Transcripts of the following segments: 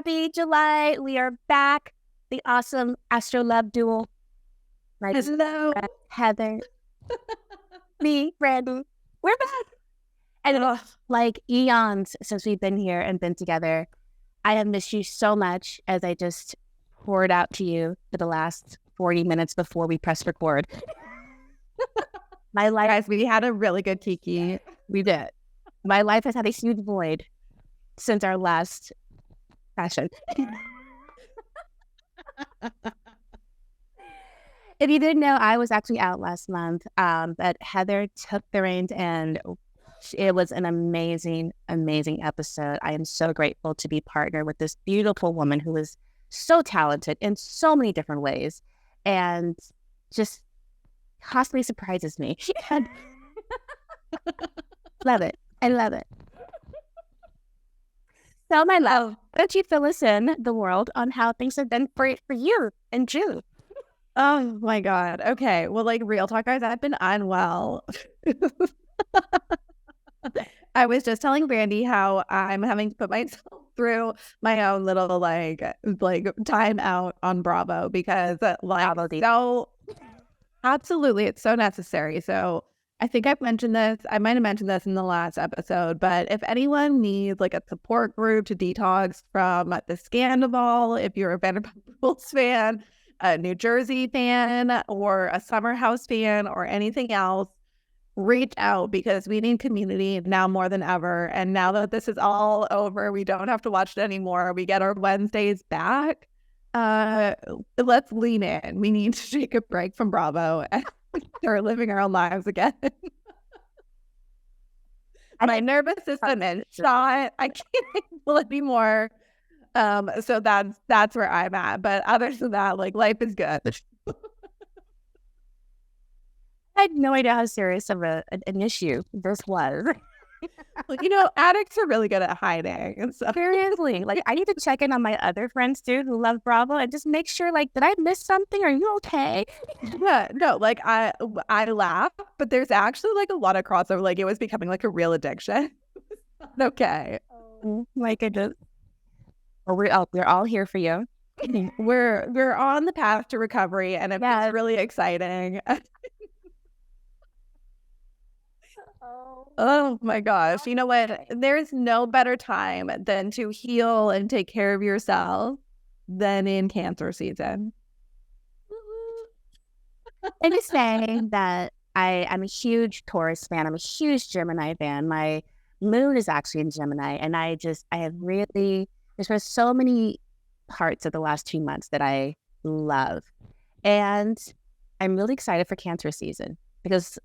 Happy July. We are back. The awesome AstroLOVE duel. Hello. Heather. Me, Brandi. We're back. And like eons since we've been here and been together. I have missed you so much as I just poured out to you for the last 40 minutes before we press record. My life, Guys, we had a really good kiki. We did. My life has had a huge void since our last session. If you didn't know, I was actually out last month, but Heather took the reins and it was an amazing, amazing episode. I am so grateful to be partnered with this beautiful woman who is so talented in so many different ways and just constantly surprises me. Love it. I love it. So, my love, why don't you fill us in, the world, on how things have been for you in June? Oh my God. Okay. Well, like real talk, guys, I've been unwell. I was just telling Brandi how I'm having to put myself through my own little like time out on Bravo because so absolutely it's so necessary. So I think I've mentioned this. I might have mentioned this in the last episode, but if anyone needs like a support group to detox from the scandal, if you're a Vanderpump Rules fan, a New Jersey fan, or a Summer House fan, or anything else, reach out because we need community now more than ever. And now that this is all over, we don't have to watch it anymore. We get our Wednesdays back. Let's lean in. We need to take a break from Bravo and start living our own lives again. My nervous system is shot. I can't handle it anymore. So that's where I'm at. But other than that, like life is good. I had no idea how serious of an issue this was. You know, addicts are really good at hiding and stuff. Seriously, like I need to check in on my other friends too who love Bravo and just make sure, like, did I miss something? Are you okay? Yeah, no, like I laugh, but there's actually like a lot of crossover. Like it was becoming like a real addiction. Okay. Oh my goodness. We're all here for you. We're on the path to recovery, and it's really exciting. Oh my gosh. You know what? There's no better time than to heal and take care of yourself than in Cancer season. And just saying that I'm a huge Taurus fan. I'm a huge Gemini fan. My moon is actually in Gemini. And there's been so many parts of the last 2 months that I love. And I'm really excited for Cancer season because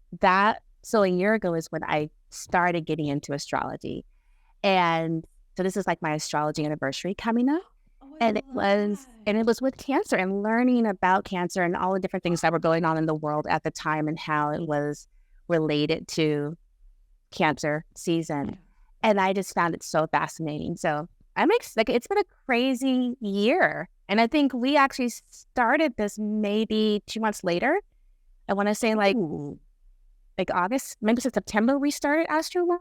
so a year ago is when I started getting into astrology. And so this is like my astrology anniversary coming up. And it was with Cancer and learning about Cancer and all the different things that were going on in the world at the time and how it was related to Cancer season. And I just found it so fascinating. So it's been a crazy year. And I think we actually started this maybe 2 months later. I want to say like August, maybe September we started AstroLOVE.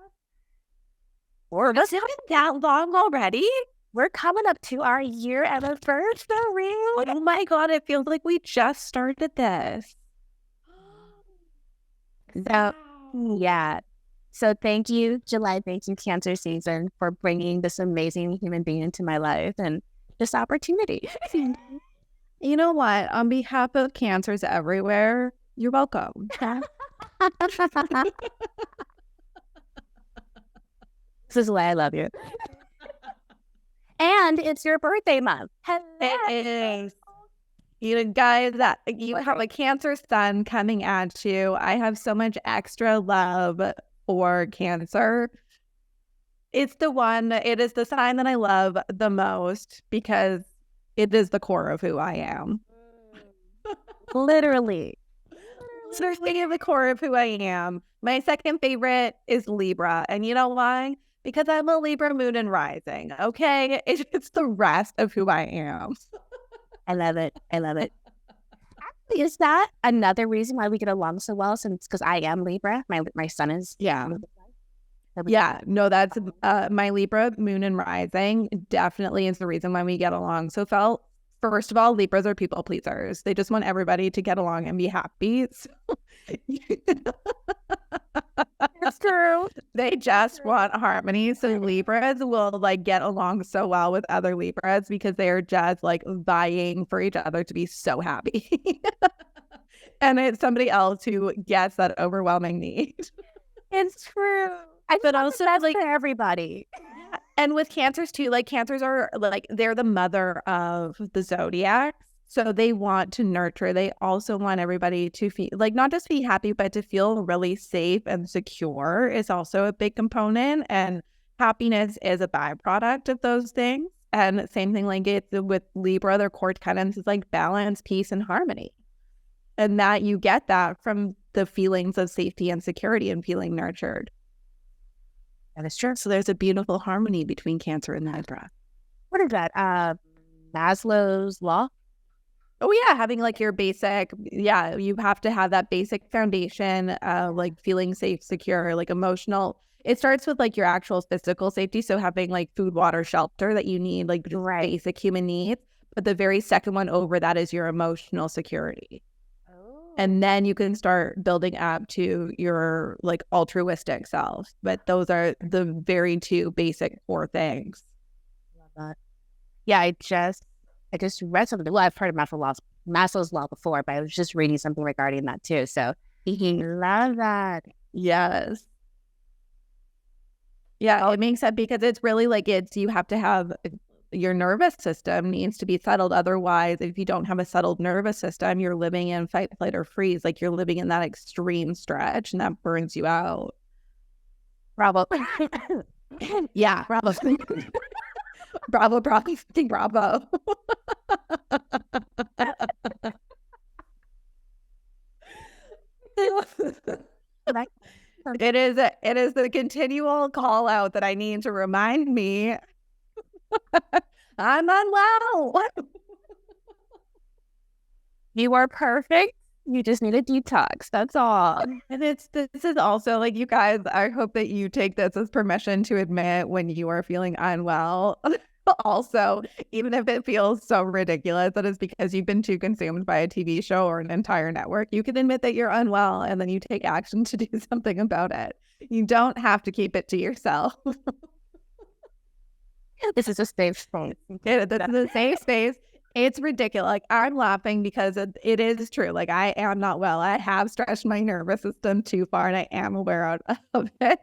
Or was it that long already? We're coming up to our year anniversary. Oh my God, it feels like we just started this. So, yeah. So thank you, July. Thank you, Cancer season, for bringing this amazing human being into my life and this opportunity. You know what? On behalf of Cancers everywhere, you're welcome. This is why I love you. And it's your birthday month. Hello. It is. You guys, you have a Cancer sun coming at you. I have so much extra love for Cancer. It is the sign that I love the most because it is the core of who I am. Literally the core of who I am. My second favorite is Libra. And you know why? Because I'm a Libra moon and rising. Okay? It's the rest of who I am. I love it. Actually, is that another reason why we get along so well? Since because I am Libra, my son is Yeah, no, that's my Libra moon and rising definitely is the reason why we get along so well. First of all, Libras are people pleasers. They just want everybody to get along and be happy. So That's true. they just want harmony. So Libras will like get along so well with other Libras because they're just like vying for each other to be so happy. And it's somebody else who gets that overwhelming need. It's true. But also like for everybody. And with Cancers too, like Cancers are like, they're the mother of the zodiac. So they want to nurture. They also want everybody to feel like not just be happy, but to feel really safe and secure is also a big component. And happiness is a byproduct of those things. And same thing like it's with Libra, their core tenets is like balance, peace, and harmony. And that you get that from the feelings of safety and security and feeling nurtured. That is true. So there's a beautiful harmony between Cancer and Libra. What is that? Maslow's law? Oh, yeah. Having like your basic, you have to have that basic foundation, like feeling safe, secure, like emotional. It starts with like your actual physical safety. So having like food, water, shelter that you need, like basic human needs. But the very second one over that is your emotional security. And then you can start building up to your like altruistic self. But those are the very two basic core things. Love that. Yeah, I just read something. Well, I've heard of Maslow's law before, but I was just reading something regarding that too. So love that. Yes. Yeah, it makes sense because it's really like you have to have your nervous system needs to be settled. Otherwise, if you don't have a settled nervous system, you're living in fight, flight, or freeze. Like you're living in that extreme stretch and that burns you out. Bravo. Yeah, bravo. Bravo, bravo, bravo. It is the continual call out that I need to remind me I'm unwell. You are perfect. You just need a detox. That's all. And this is also like, you guys, I hope that you take this as permission to admit when you are feeling unwell. Also, even if it feels so ridiculous that it's because you've been too consumed by a TV show or an entire network, you can admit that you're unwell and then you take action to do something about it. You don't have to keep it to yourself. This is a safe space. This is a safe space. It's ridiculous. Like I'm laughing because it is true. Like I am not well. I have stretched my nervous system too far and I am aware of it.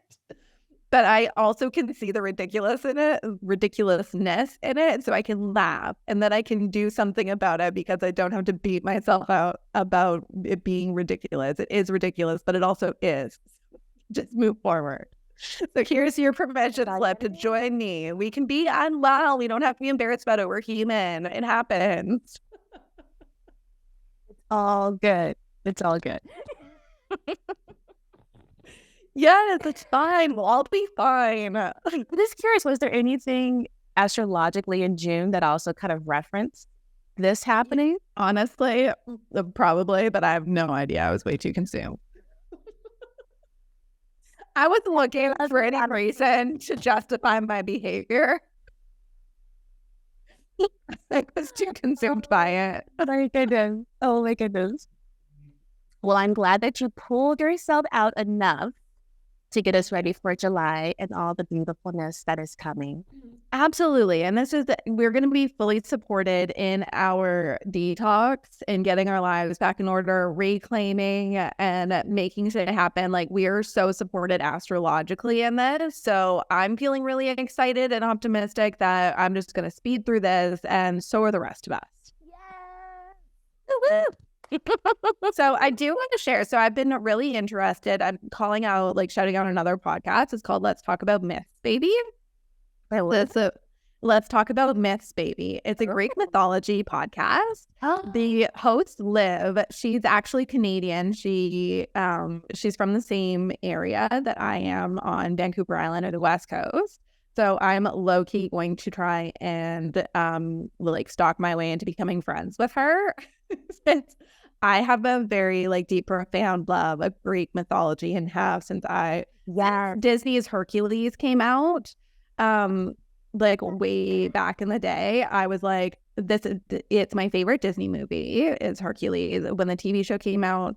But I also can see the ridiculousness in it. So I can laugh and then I can do something about it because I don't have to beat myself out about it being ridiculous. It is ridiculous, but it also is. Just move forward. So here's your permission slip to join me. We can be unwell. We don't have to be embarrassed about it. We're human. It happens. It's all good. It's all good. Yes, it's fine. We'll all be fine. I'm just curious, was there anything astrologically in June that also kind of referenced this happening? Honestly, probably, but I have no idea. I was way too consumed. I was looking for any reason to justify my behavior. I was too consumed by it. Oh my goodness. Oh my goodness. Well, I'm glad that you pulled yourself out enough to get us ready for July and all the beautifulness that is coming. Absolutely. And we're going to be fully supported in our detox and getting our lives back in order, reclaiming and making shit happen. Like we are so supported astrologically in this. So I'm feeling really excited and optimistic that I'm just going to speed through this and so are the rest of us. Yeah. So I do want to share. So I've been really interested. I'm shouting out another podcast. It's called Let's Talk About Myths, Baby. Let's Talk About Myths, Baby. It's a Greek mythology podcast. Oh. The host, Liv, she's actually Canadian. She's from the same area that I am on Vancouver Island or the West Coast. So I'm low-key going to try and stalk my way into becoming friends with her. I have a very like deep, profound love of Greek mythology and have since Disney's Hercules came out, like way back in the day. I was like, it's my favorite Disney movie is Hercules. When the TV show came out,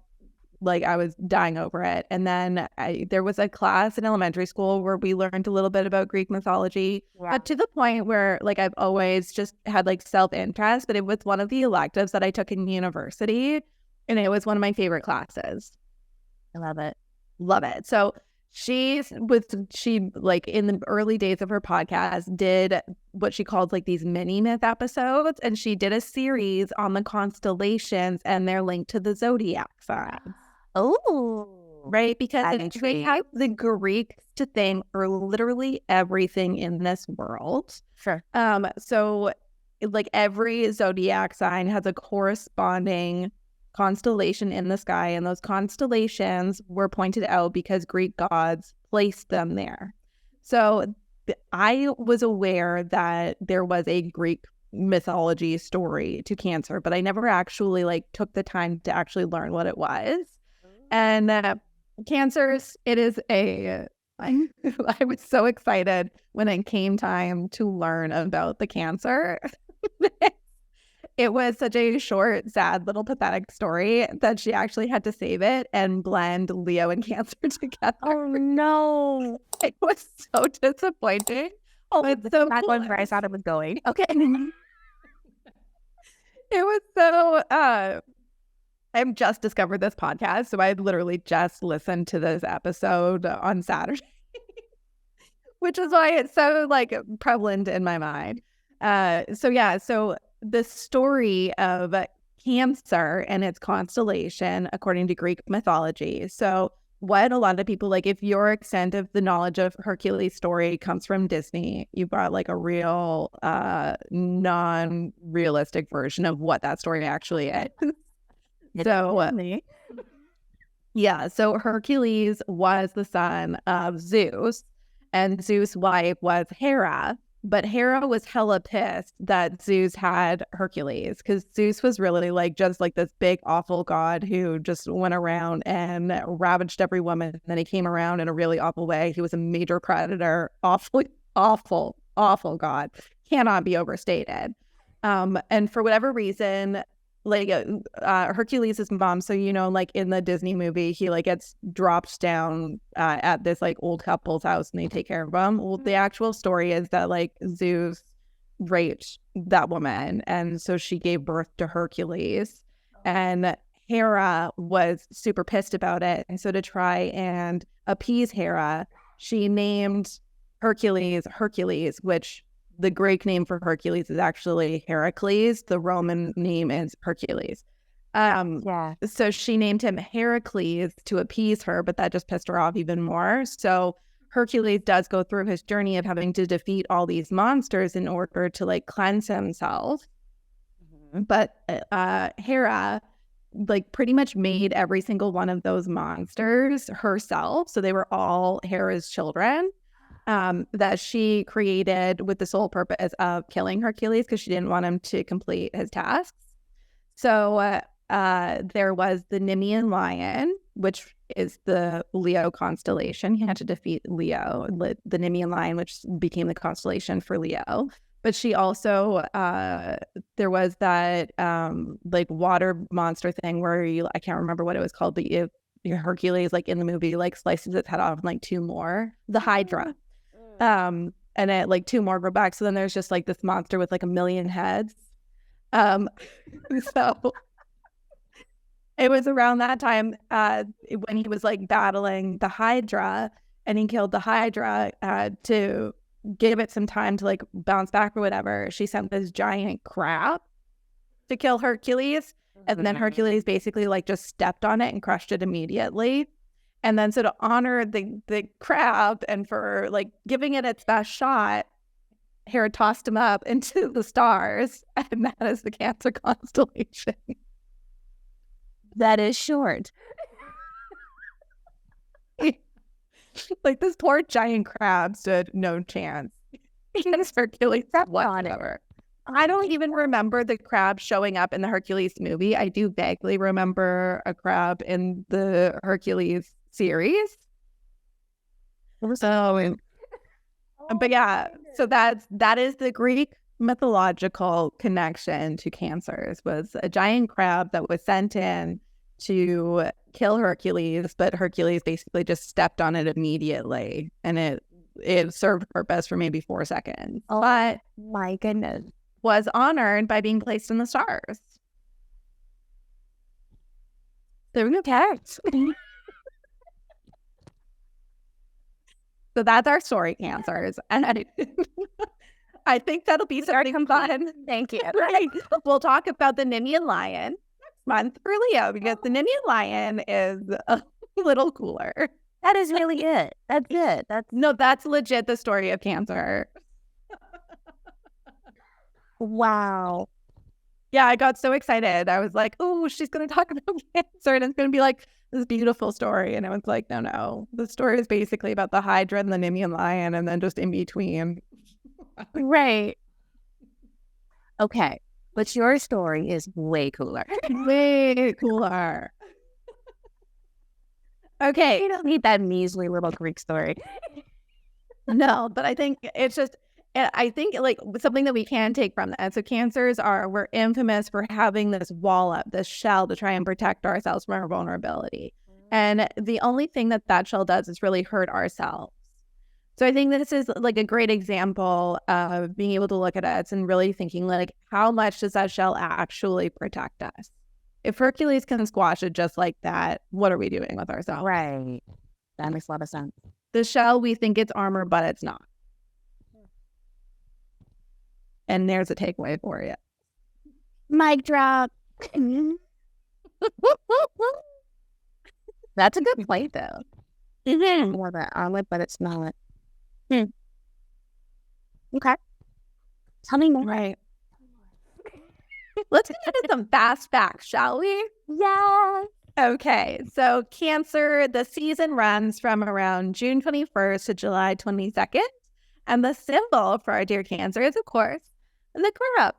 like I was dying over it. And then there was a class in elementary school where we learned a little bit about Greek mythology, but to the point where like I've always just had like self-interest, but it was one of the electives that I took in university, and it was one of my favorite classes. I love it. Love it. So she like in the early days of her podcast did what she called like these mini myth episodes, and she did a series on the constellations and their link to the zodiac signs. Oh, right, because they have the Greeks to thank for literally everything in this world. Sure. So like every zodiac sign has a corresponding constellation in the sky, and those constellations were pointed out because Greek gods placed them there. So I was aware that there was a Greek mythology story to Cancer, but I never actually like took the time to actually learn what it was. And Cancers, it is I was so excited when it came time to learn about the Cancer. It was such a short, sad, little pathetic story that she actually had to save it and blend Leo and Cancer together. Oh, no. It was so disappointing. Oh, it's so not going where I thought it was going. Okay. It was so, I've just discovered this podcast, so I literally just listened to this episode on Saturday, which is why it's so, like, prevalent in my mind. So the story of Cancer and its constellation, according to Greek mythology. So what a lot of people, like, if your extent of the knowledge of Hercules' story comes from Disney, you've got like a real non-realistic version of what that story actually is. So Hercules was the son of Zeus, and Zeus' wife was Hera. But Hera was hella pissed that Zeus had Hercules, because Zeus was really like just like this big awful god who just went around and ravaged every woman. And then he came around in a really awful way. He was a major predator, awful god, cannot be overstated. And for whatever reason, like Hercules' mom, so like in the Disney movie, he like gets dropped down at this like old couple's house and they take care of him. Well, the actual story is that like Zeus raped that woman, and so she gave birth to Hercules, and Hera was super pissed about it. And so to try and appease Hera, she named Hercules, which the Greek name for Hercules is actually Heracles. The Roman name is Hercules. So she named him Heracles to appease her, but that just pissed her off even more. So Hercules does go through his journey of having to defeat all these monsters in order to like cleanse himself. Mm-hmm. But Hera like pretty much made every single one of those monsters herself. So they were all Hera's children. That she created with the sole purpose of killing Hercules because she didn't want him to complete his tasks. So there was the Nemean lion, which is the Leo constellation. He had to defeat Leo, the Nemean lion, which became the constellation for Leo. But she also, there was that like water monster thing where I can't remember what it was called, but Hercules, like in the movie, like slices its head off and like two more, the Hydra. And it like two more grow back. So then there's just like this monster with like 1 million heads. So it was around that time when he was like battling the Hydra, and he killed the Hydra to give it some time to like bounce back or whatever. She sent this giant crab to kill Hercules. And then Hercules basically like just stepped on it and crushed it immediately. And then so to honor the crab and for like giving it its best shot, Hera tossed him up into the stars, and that is the Cancer constellation. That is short. Like this poor giant crab stood no chance against Hercules whatsoever. I don't even remember the crab showing up in the Hercules movie. I do vaguely remember a crab in the Hercules series. So, but yeah, so that is the Greek mythological connection to Cancers, was a giant crab that was sent in to kill Hercules, but Hercules basically just stepped on it immediately, and it served purpose for maybe 4 seconds. Oh, but my goodness. Was honored by being placed in the stars. There we go. Carrots. So that's our story, Cancers. And I think that'll be something fun. Thank you. Right. We'll talk about the Nemean lion next month for Leo, because the Nemean lion is a little cooler. That is really it. That's it. That's legit the story of Cancer. Wow. Yeah, I got so excited. I was like, oh, she's going to talk about Cancer, and it's going to be like this beautiful story. And I was like, no. The story is basically about the Hydra and the Nemean lion, and then just in between. Right. Okay. But your story is way cooler. Way cooler. Okay. You don't need that measly little Greek story. No, but I think it's just, I think like something that we can take from that. So Cancers we're infamous for having this wall up, this shell to try and protect ourselves from our vulnerability. And the only thing that shell does is really hurt ourselves. So I think this is like a great example of being able to look at us and really thinking like, how much does that shell actually protect us? If Hercules can squash it just like that, what are we doing with ourselves? Right. That makes a lot of sense. The shell, we think it's armor, but it's not. And there's a takeaway for you. Mic drop. That's a good point, though. More than armor, but it's not. Okay. Tell me more. Right. Let's get into some fast facts, shall we? Yeah. Okay. So Cancer, the season runs from around June 21st to July 22nd. And the symbol for our dear Cancer is, of course, the crab.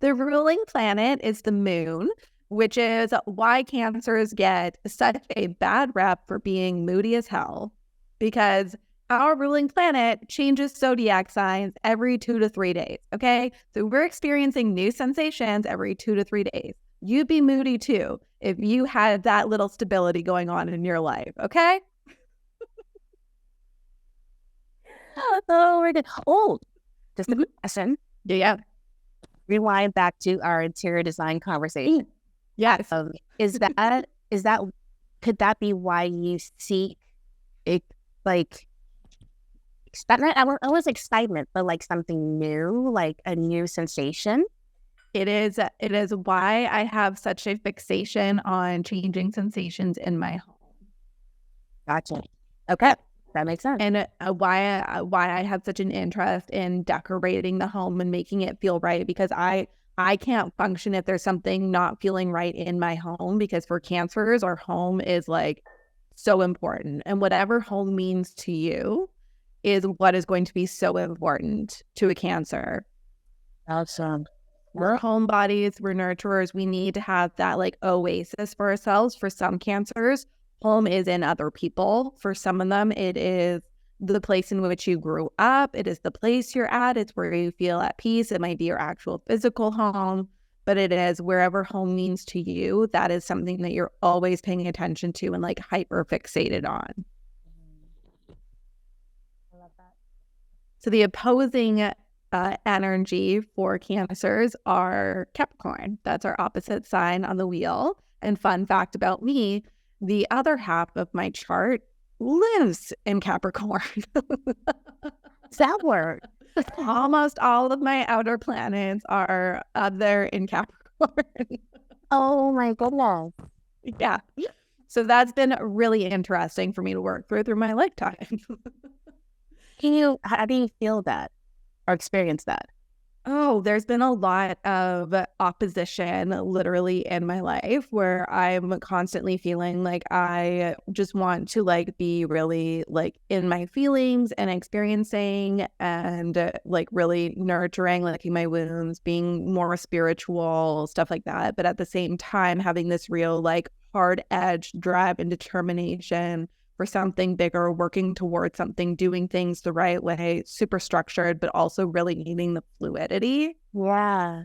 The ruling planet is the moon, which is why Cancers get such a bad rep for being moody as hell, because our ruling planet changes zodiac signs every 2 to 3 days, okay? So we're experiencing new sensations every 2 to 3 days. You'd be moody too if you had that little stability going on in your life, okay? Oh, we're good. Oh, just a quick question. Yeah. Rewind back to our interior design conversation. Yes. Could that be why you seek excitement? I was excitement, but like something new, like a new sensation. It is why I have such a fixation on changing sensations in my home. Gotcha. Okay. That makes sense. And why I have such an interest in decorating the home and making it feel right, because I can't function if there's something not feeling right in my home, because for Cancers, our home is like so important. And whatever home means to you is what is going to be so important to a Cancer. Awesome. We're homebodies, we're nurturers. We need to have that like oasis for ourselves. For some Cancers, home is in other people. For some of them, it is the place in which you grew up. It is the place you're at. It's where you feel at peace. It might be your actual physical home, but it is wherever home means to you. That is something that you're always paying attention to and like hyper fixated on. I love that. So the opposing energy for Cancers are Capricorn. That's our opposite sign on the wheel. And fun fact about me, the other half of my chart lives in Capricorn. Does that work? Almost all of my outer planets are up there in Capricorn. Oh my goodness. Yeah. So that's been really interesting for me to work through my lifetime. How do you feel that or experience that? Oh, there's been a lot of opposition literally in my life where I'm constantly feeling like I just want to like be really like in my feelings and experiencing and like really nurturing, licking my wounds, being more spiritual, stuff like that. But at the same time, having this real like hard edge drive and determination for something bigger, working towards something, doing things the right way, super structured, but also really needing the fluidity. Yeah.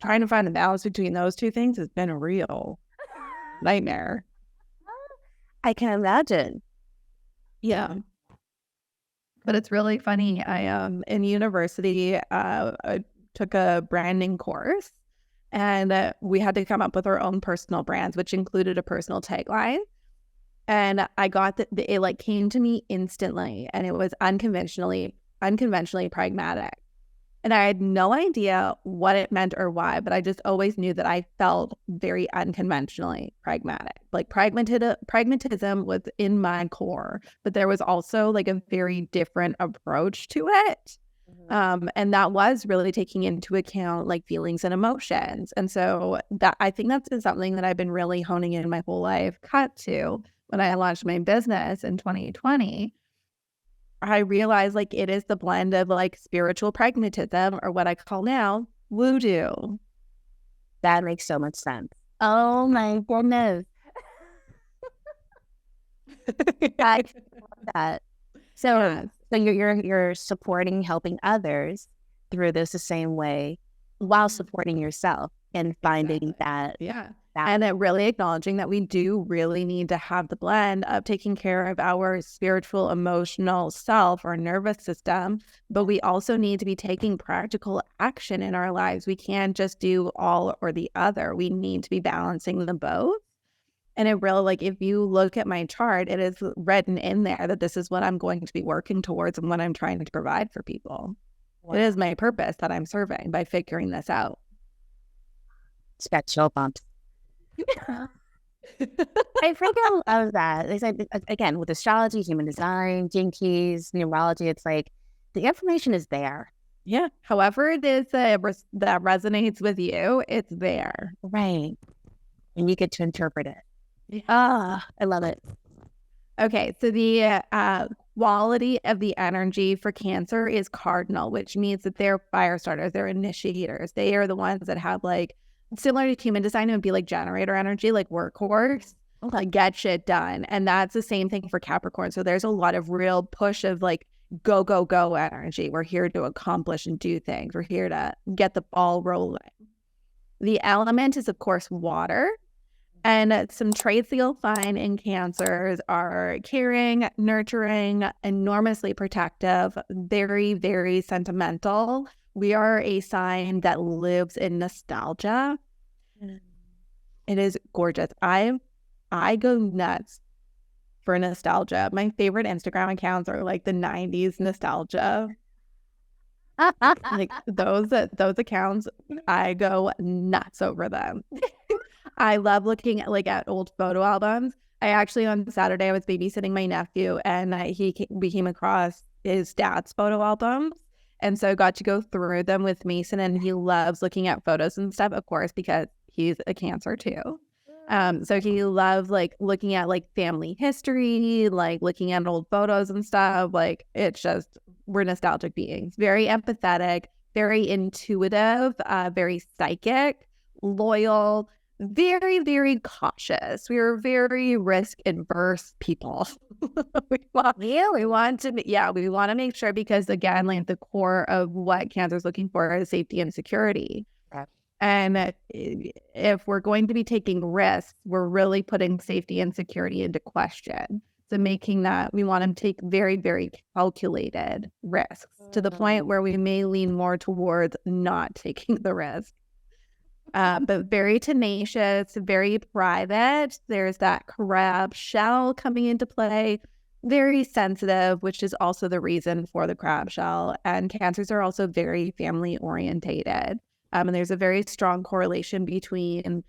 Trying to find the balance between those two things has been a real nightmare. I can imagine. Yeah. But it's really funny. I in university, I took a branding course and we had to come up with our own personal brands, which included a personal tagline. And I got that it like came to me instantly, and it was unconventionally pragmatic. And I had no idea what it meant or why, but I just always knew that I felt very unconventionally pragmatic. Like pragmatism was in my core, but there was also like a very different approach to it. And that was really taking into account like feelings and emotions. And so that I think that's been something that I've been really honing in my whole life. Cut to when I launched my business in 2020, I realized like it is the blend of like spiritual pragmatism, or what I call now voodoo. That makes so much sense. Oh my goodness. I love that. So, Yes. so you're supporting, helping others through this the same way while supporting yourself and finding that. Yeah. That- And it really acknowledging that we do really need to have the blend of taking care of our spiritual, emotional self or nervous system, but we also need to be taking practical action in our lives. We can't just do all or the other. We need to be balancing them both. And it really, like, if you look at my chart, it is written in there that this is what I'm going to be working towards and what I'm trying to provide for people. Wow. It is my purpose that I'm serving by figuring this out. It's got chill bumps. I think I love that. It's like, again, with astrology, human design, gene keys, numerology, it's like the information is there. Yeah. However it is that resonates with you, it's there. Right. And you get to interpret it. Ah, I love it. Okay. So the quality of the energy for Cancer is cardinal, which means that they're fire starters, they're initiators. They are the ones that have like, similar to human design, it would be like generator energy, like workhorse, like get shit done. And that's the same thing for Capricorn. So there's a lot of real push of like go, go, go energy. We're here to accomplish and do things. We're here to get the ball rolling. The element is, of course, water. And some traits that you'll find in Cancers are caring, nurturing, enormously protective, very, very sentimental. We are a sign that lives in nostalgia. It is gorgeous. I go nuts for nostalgia. My favorite Instagram accounts are like the 90s nostalgia. Like those accounts, I go nuts over them. I love looking at like at old photo albums. I actually on Saturday I was babysitting my nephew and we came across his dad's photo albums. And so I got to go through them with Mason, and he loves looking at photos and stuff, of course, because he's a Cancer too. So he loves like looking at like family history, like looking at old photos and stuff. Like it's just, we're nostalgic beings, very empathetic, very intuitive, very psychic, loyal, very, very cautious. We are very risk adverse people. we want to make sure, because again, like the core of what Cancer is looking for is safety and security. Right. And if we're going to be taking risks, we're really putting safety and security into question. So making that, we want to take very, very calculated risks to the point where we may lean more towards not taking the risk. But very tenacious, very private. There's that crab shell coming into play. Very sensitive, which is also the reason for the crab shell. And Cancers are also very family orientated. And there's a very strong correlation between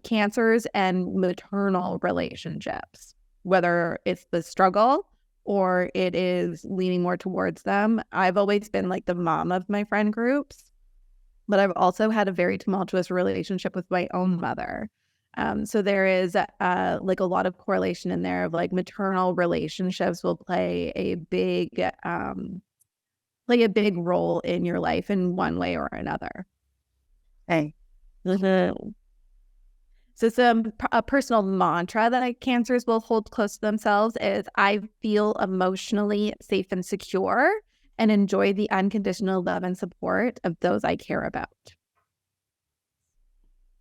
Cancers and maternal relationships, whether it's the struggle or it is leaning more towards them. I've always been like the mom of my friend groups, but I've also had a very tumultuous relationship with my own mother. So there is like a lot of correlation in there of like maternal relationships will play a big role in your life in one way or another. Hey. So a personal mantra that Cancers will hold close to themselves is, I feel emotionally safe and secure and enjoy the unconditional love and support of those I care about.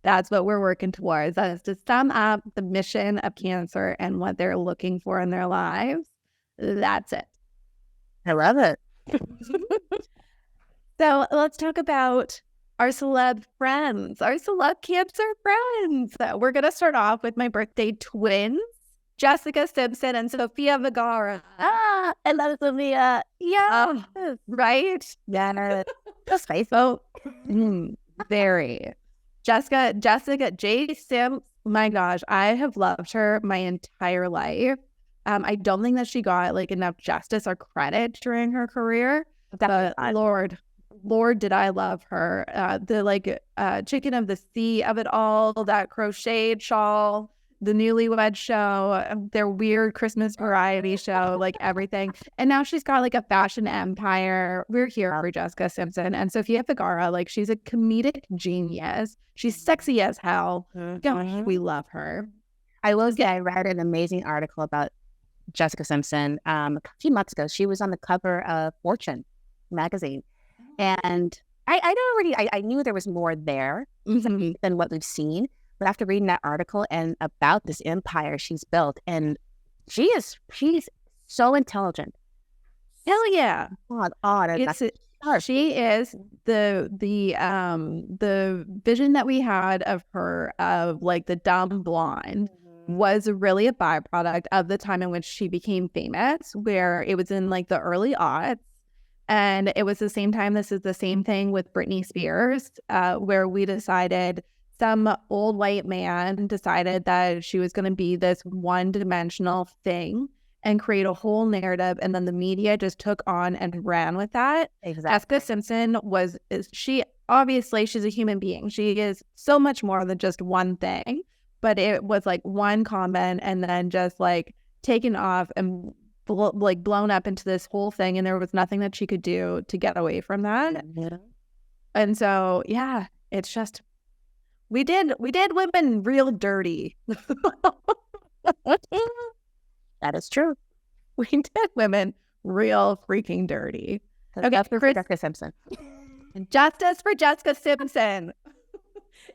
That's what we're working towards. That is to sum up the mission of Cancer and what they're looking for in their lives. That's it. I love it. So let's talk about our celeb friends, our celeb Cancer friends. We're going to start off with my birthday twins, Jessica Simpson and Sofia Vergara. I love Sofia. Yeah. Right? Yeah. Just faithful. Very. Jessica J. Sim, my gosh, I have loved her my entire life. I don't think that she got like enough justice or credit during her career. But Lord, did I love her. The like chicken of the sea of it all, that crocheted shawl, the Newlywed Show, their weird Christmas variety show, like everything. And now she's got like a fashion empire. We're here for Jessica Simpson. And Sofia Vergara, like she's a comedic genius. She's sexy as hell. Gosh, we love her. I will say I read an amazing article about Jessica Simpson a few months ago. She was on the cover of Fortune magazine. And I knew there was more there than what we've seen. But after reading that article and about this empire she's built, and she's so intelligent. Hell yeah. She is the vision that we had of her, of like the dumb blonde, was really a byproduct of the time in which she became famous, where it was in like the early aughts. And it was the same time, this is the same thing with Britney Spears, where we decided, some old white man decided that she was going to be this one-dimensional thing and create a whole narrative. And then the media just took on and ran with that. Exactly. Jessica Simpson she's a human being. She is so much more than just one thing. But it was like one comment and then just like taken off and blown up into this whole thing. And there was nothing that she could do to get away from that. Yeah. And so, yeah, it's just, we did women real dirty. That is true. We did women real freaking dirty. Okay, for Jessica Simpson. Justice for Jessica Simpson.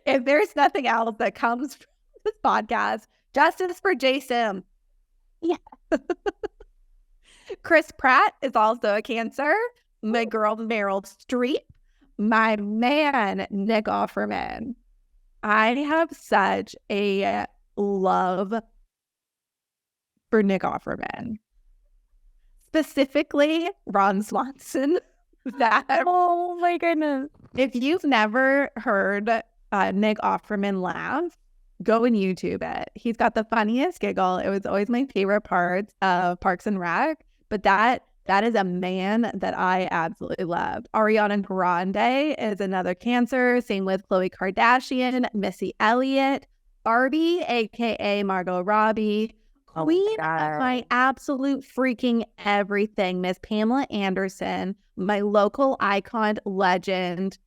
If there's nothing else that comes from this podcast, justice for J. Sim. Yeah. Chris Pratt is also a Cancer. My girl Meryl Streep. My man Nick Offerman. I have such a love for Nick Offerman. Specifically, Ron Swanson. Oh my goodness. If you've never heard Nick Offerman laugh, go and YouTube it. He's got the funniest giggle. It was always my favorite part of Parks and Rec. But that is a man that I absolutely love. Ariana Grande is another Cancer. Same with Khloe Kardashian, Missy Elliott, Barbie, aka Margot Robbie, queen of my absolute freaking everything, Miss Pamela Anderson, my local icon legend.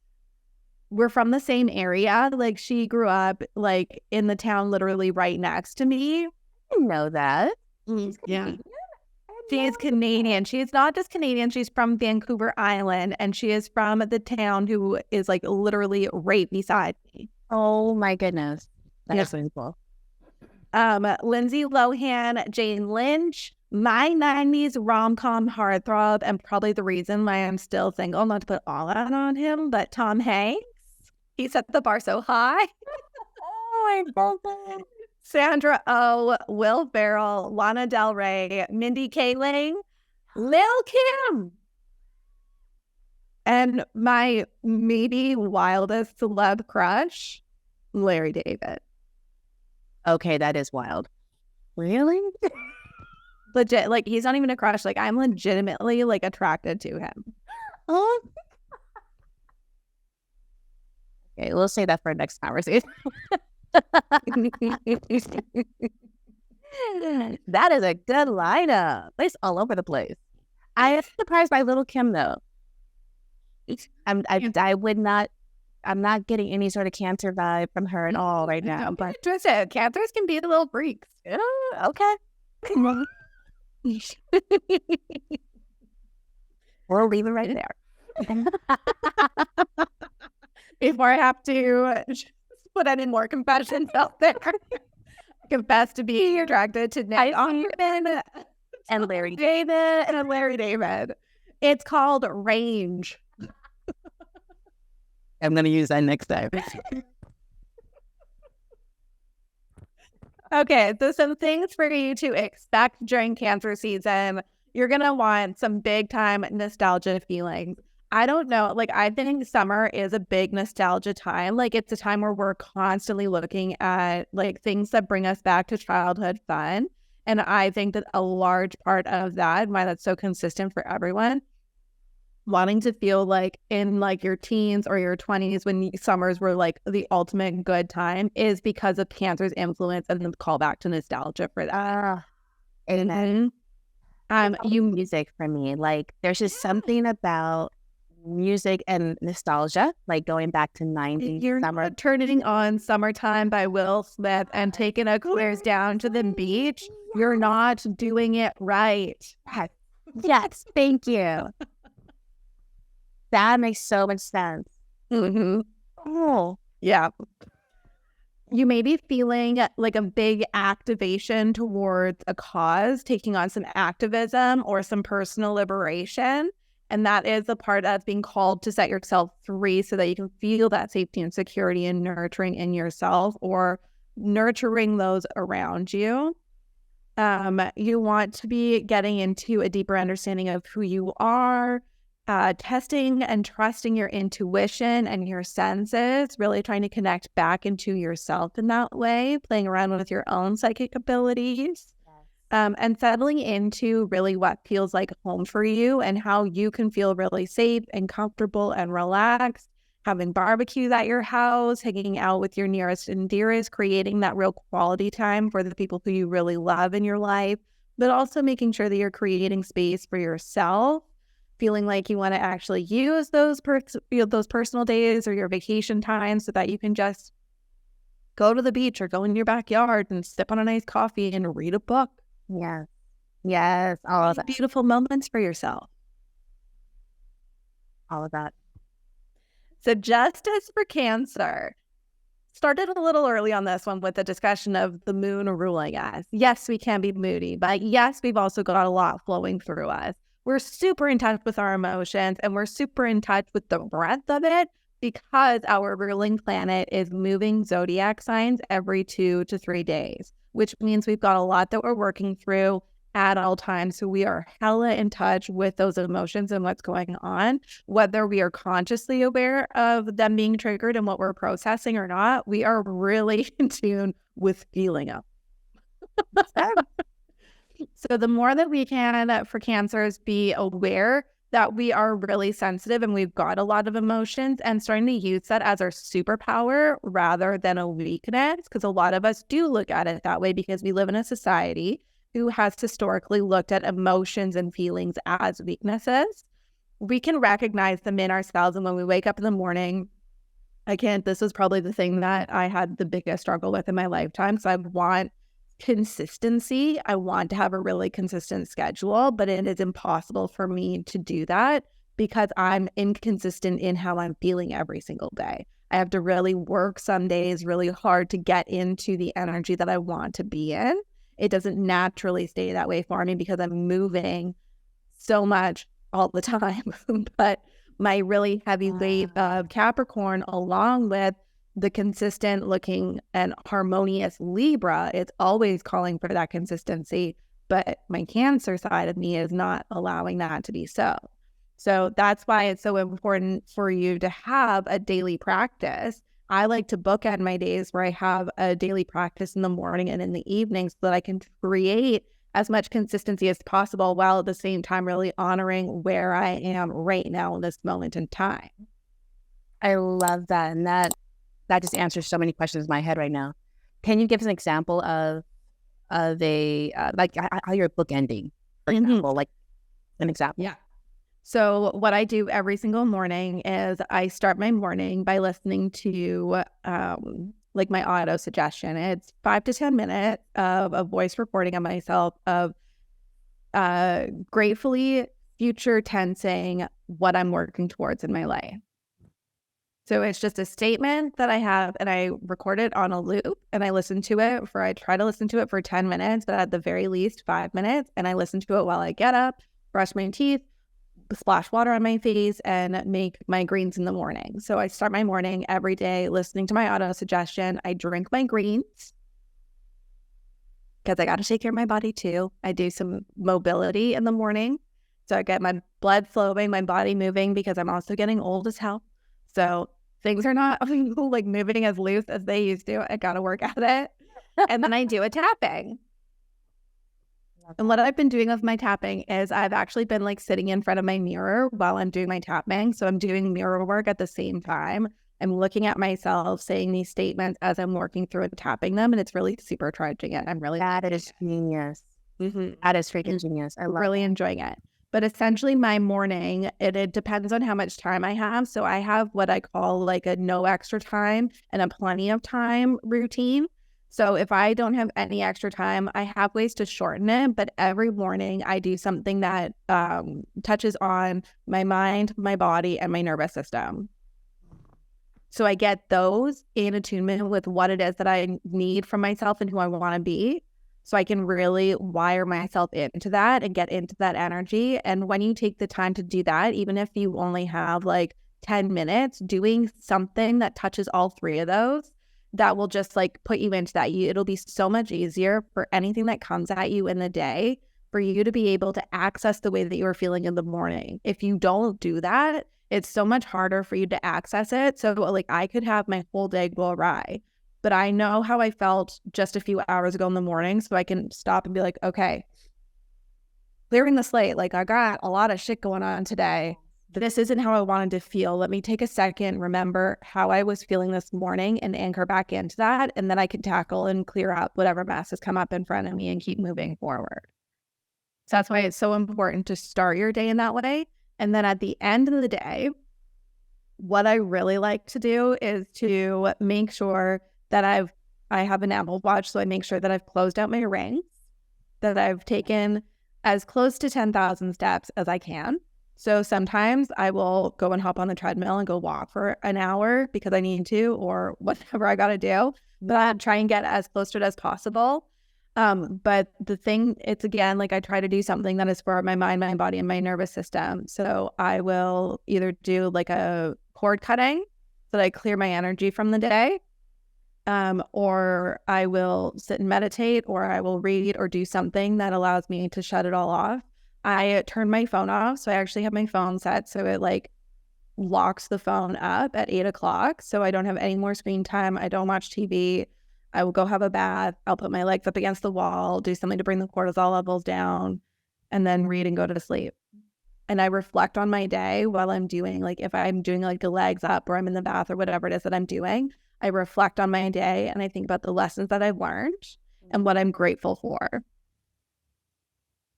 We're from the same area. Like, she grew up like in the town literally right next to me. I didn't know that. Yeah. She is Canadian. She is not just Canadian. She's from Vancouver Island, and she is from the town who is like literally right beside me. Oh my goodness. That's really cool. Lindsay Lohan, Jane Lynch, my 90s rom-com heartthrob, and probably the reason why I'm still single, not to put all that on him, but Tom Hanks. He set the bar so high. Oh my goodness. Sandra Oh, Will Ferrell, Lana Del Rey, Mindy Kaling, Lil Kim. And my maybe wildest celeb crush, Larry David. Okay, that is wild. Really? Legit, like he's not even a crush. Like I'm legitimately like attracted to him. Oh. Okay, we'll say that for our next conversation. That is a good lineup. It's all over the place. I am surprised by Little Kim though. I'm not getting any sort of Cancer vibe from her at all right now. But twisted. Cancers can be the little freaks. Okay. We'll leave it right there. Before I have to put any more confessions out there. Confess to being attracted to Nick Offerman and Larry David. It's called range. I'm going to use that next time. Okay, so some things for you to expect during Cancer season. You're going to want some big time nostalgia feelings. I don't know, like I think summer is a big nostalgia time. Like it's a time where we're constantly looking at like things that bring us back to childhood fun. And I think that a large part of that, why that's so consistent for everyone, wanting to feel like in like your teens or your 20s when summers were like the ultimate good time is because of Cancer's influence and the callback to nostalgia for that. And then music for me, like there's just something about music and nostalgia, like going back to 90s You're summer. Turning on Summertime by Will Smith and taking a cruise down to the beach. You're not doing it right. Yes, thank you. That makes so much sense. Mm-hmm. Oh, yeah. You may be feeling like a big activation towards a cause, taking on some activism or some personal liberation. And that is a part of being called to set yourself free so that you can feel that safety and security and nurturing in yourself or nurturing those around you. You want to be getting into a deeper understanding of who you are, testing and trusting your intuition and your senses, really trying to connect back into yourself in that way, playing around with your own psychic abilities. And settling into really what feels like home for you and how you can feel really safe and comfortable and relaxed, having barbecues at your house, hanging out with your nearest and dearest, creating that real quality time for the people who you really love in your life, but also making sure that you're creating space for yourself, feeling like you want to actually use those personal days or your vacation time so that you can just go to the beach or go in your backyard and sip on a nice coffee and read a book. Yes. Yes. All of that. Beautiful moments for yourself. All of that. So justice for Cancer. Started a little early on this one with the discussion of the moon ruling us. Yes, we can be moody, but yes, we've also got a lot flowing through us. We're super in touch with our emotions and we're super in touch with the breadth of it because our ruling planet is moving zodiac signs every 2 to 3 days, which means we've got a lot that we're working through at all times. So we are hella in touch with those emotions and what's going on, whether we are consciously aware of them being triggered and what we're processing or not. We are really in tune with feeling them. So the more that we can, for Cancers, be aware that we are really sensitive and we've got a lot of emotions and starting to use that as our superpower rather than a weakness, because a lot of us do look at it that way because we live in a society who has historically looked at emotions and feelings as weaknesses. We can recognize them in ourselves, and when we wake up in the morning, this was probably the thing that I had the biggest struggle with in my lifetime. So I want consistency. I want to have a really consistent schedule, but it is impossible for me to do that because I'm inconsistent in how I'm feeling every single day. I have to really work some days really hard to get into the energy that I want to be in. It doesn't naturally stay that way for me because I'm moving so much all the time. But my really heavy weight of Capricorn, along with the consistent looking and harmonious Libra, it's always calling for that consistency. But my Cancer side of me is not allowing that to be so. So that's why it's so important for you to have a daily practice. I like to bookend my days where I have a daily practice in the morning and in the evening so that I can create as much consistency as possible while at the same time really honoring where I am right now in this moment in time. I love that. And that just answers so many questions in my head right now. Can you give us an example of a like how your book ending, for example, like an example? Yeah. So what I do every single morning is I start my morning by listening to like my auto suggestion. It's 5 to 10 minutes of a voice recording of myself of gratefully future tensing what I'm working towards in my life. So it's just a statement that I have, and I record it on a loop, and I try to listen to it for 10 minutes, but at the very least 5 minutes. And I listen to it while I get up, brush my teeth, splash water on my face, and make my greens in the morning. So I start my morning every day listening to my auto suggestion. I drink my greens because I got to take care of my body too. I do some mobility in the morning. So I get my blood flowing, my body moving, because I'm also getting old as hell. So things are not like moving as loose as they used to. I got to work at it. And then I do a tapping. And what I've been doing with my tapping is I've actually been like sitting in front of my mirror while I'm doing my tapping. So I'm doing mirror work at the same time. I'm looking at myself, saying these statements as I'm working through and tapping them. And it's really supercharging it. I'm really That is genius. That is freaking genius. I love really enjoying it. But essentially my morning, it depends on how much time I have. So I have what I call like a no extra time and a plenty of time routine. So if I don't have any extra time, I have ways to shorten it. But every morning I do something that touches on my mind, my body, and my nervous system. So I get those in attunement with what it is that I need from myself and who I want to be. So I can really wire myself into that and get into that energy. And when you take the time to do that, even if you only have like 10 minutes, doing something that touches all three of those, that will just like put you into that. It'll be so much easier for anything that comes at you in the day for you to be able to access the way that you are feeling in the morning. If you don't do that, it's so much harder for you to access it. So like I could have my whole day go awry, but I know how I felt just a few hours ago in the morning, so I can stop and be like, okay, clearing the slate. Like I got a lot of shit going on today. This isn't how I wanted to feel. Let me take a second, remember how I was feeling this morning and anchor back into that. And then I can tackle and clear out whatever mess has come up in front of me and keep moving forward. So that's why it's so important to start your day in that way. And then at the end of the day, what I really like to do is to make sure that I have an Apple Watch, so I make sure that I've closed out my rings, that I've taken as close to 10,000 steps as I can. So sometimes I will go and hop on the treadmill and go walk for an hour because I need to, or whatever I got to do. But I try and get as close to it as possible. But the thing, it's again, like I try to do something that is for my mind, my body, and my nervous system. So I will either do like a cord cutting so that I clear my energy from the day. Or I will sit and meditate, or I will read or do something that allows me to shut it all off. I turn my phone off. So I actually have my phone set so it like locks the phone up at 8 o'clock. So I don't have any more screen time. I don't watch TV. I will go have a bath. I'll put my legs up against the wall, do something to bring the cortisol levels down, and then read and go to sleep. And I reflect on my day while I'm doing, like if I'm doing like the legs up or I'm in the bath or whatever it is that I'm doing, I reflect on my day and I think about the lessons that I've learned and what I'm grateful for.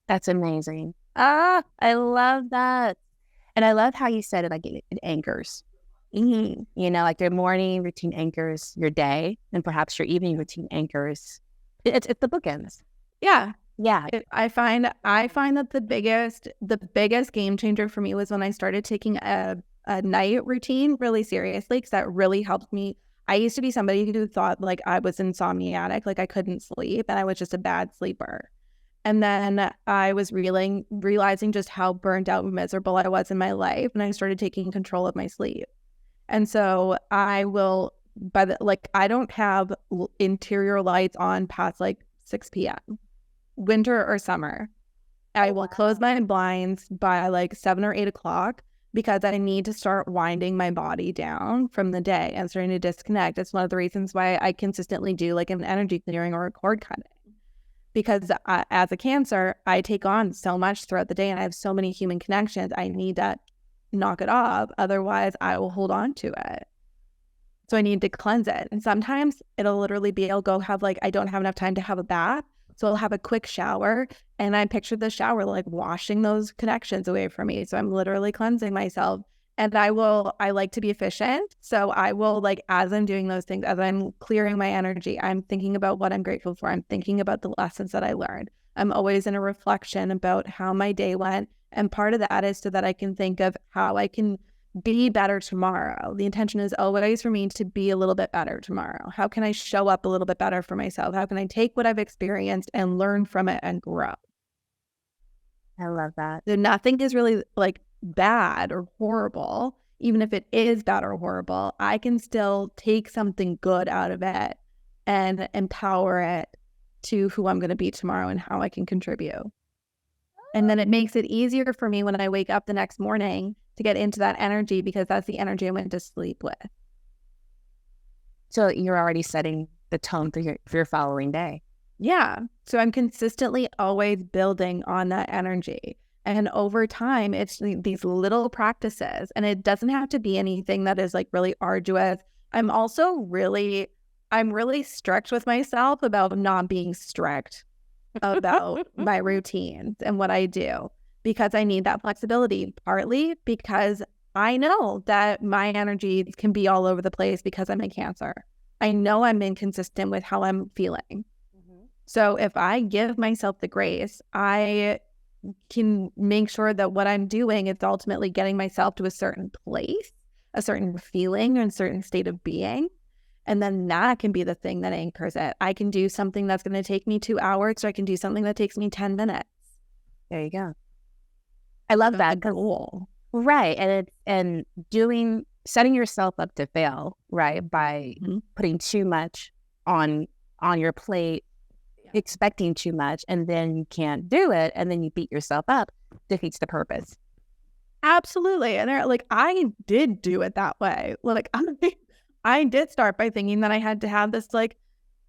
That's amazing. I love that. And I love how you said it, like it anchors. You know, like your morning routine anchors your day, and perhaps your evening routine anchors. It's the bookends. Yeah. Yeah. I find that the biggest game changer for me was when I started taking a night routine really seriously, because that really helped me. I used to be somebody who thought like I was insomniatic, like I couldn't sleep and I was just a bad sleeper. And then I was realizing just how burnt out and miserable I was in my life, and I started taking control of my sleep. And so I will, I don't have interior lights on past like 6 p.m., winter or summer. I will close my blinds by like 7 or 8 o'clock because I need to start winding my body down from the day and starting to disconnect. It's one of the reasons why I consistently do like an energy clearing or a cord cutting, because as a Cancer, I take on so much throughout the day and I have so many human connections. I need to knock it off. Otherwise, I will hold on to it. So I need to cleanse it. And sometimes it'll literally be, I'll go have I don't have enough time to have a bath. So I'll have a quick shower, and I picture the shower washing those connections away from me. So I'm literally cleansing myself. And I like to be efficient. So I will, as I'm doing those things, as I'm clearing my energy, I'm thinking about what I'm grateful for. I'm thinking about the lessons that I learned. I'm always in a reflection about how my day went. And part of that is so that I can think of how I can be better tomorrow. The intention is always for me to be a little bit better tomorrow. How can I show up a little bit better for myself? How can I take what I've experienced and learn from it and grow? I love that. So nothing is really bad or horrible. Even if it is bad or horrible, I can still take something good out of it and empower it to who I'm going to be tomorrow and how I can contribute. And then it makes it easier for me when I wake up the next morning to get into that energy, because that's the energy I went to sleep with. So you're already setting the tone for your following day. Yeah. So I'm consistently always building on that energy. And over time, it's these little practices. And it doesn't have to be anything that is really arduous. I'm really strict with myself about not being strict about my routines and what I do, because I need that flexibility, partly because I know that my energy can be all over the place because I'm a Cancer. I know I'm inconsistent with how I'm feeling. Mm-hmm. So if I give myself the grace, I can make sure that what I'm doing is ultimately getting myself to a certain place, a certain feeling, or a certain state of being. And then that can be the thing that anchors it. I can do something that's going to take me 2 hours, or I can do something that takes me 10 minutes. There you go. I love that. Cool. Right. And setting yourself up to fail, right? By putting too much on your plate, expecting too much, and then you can't do it, and then you beat yourself up, defeats the purpose. Absolutely. And I did do it that way. I did start by thinking that I had to have this,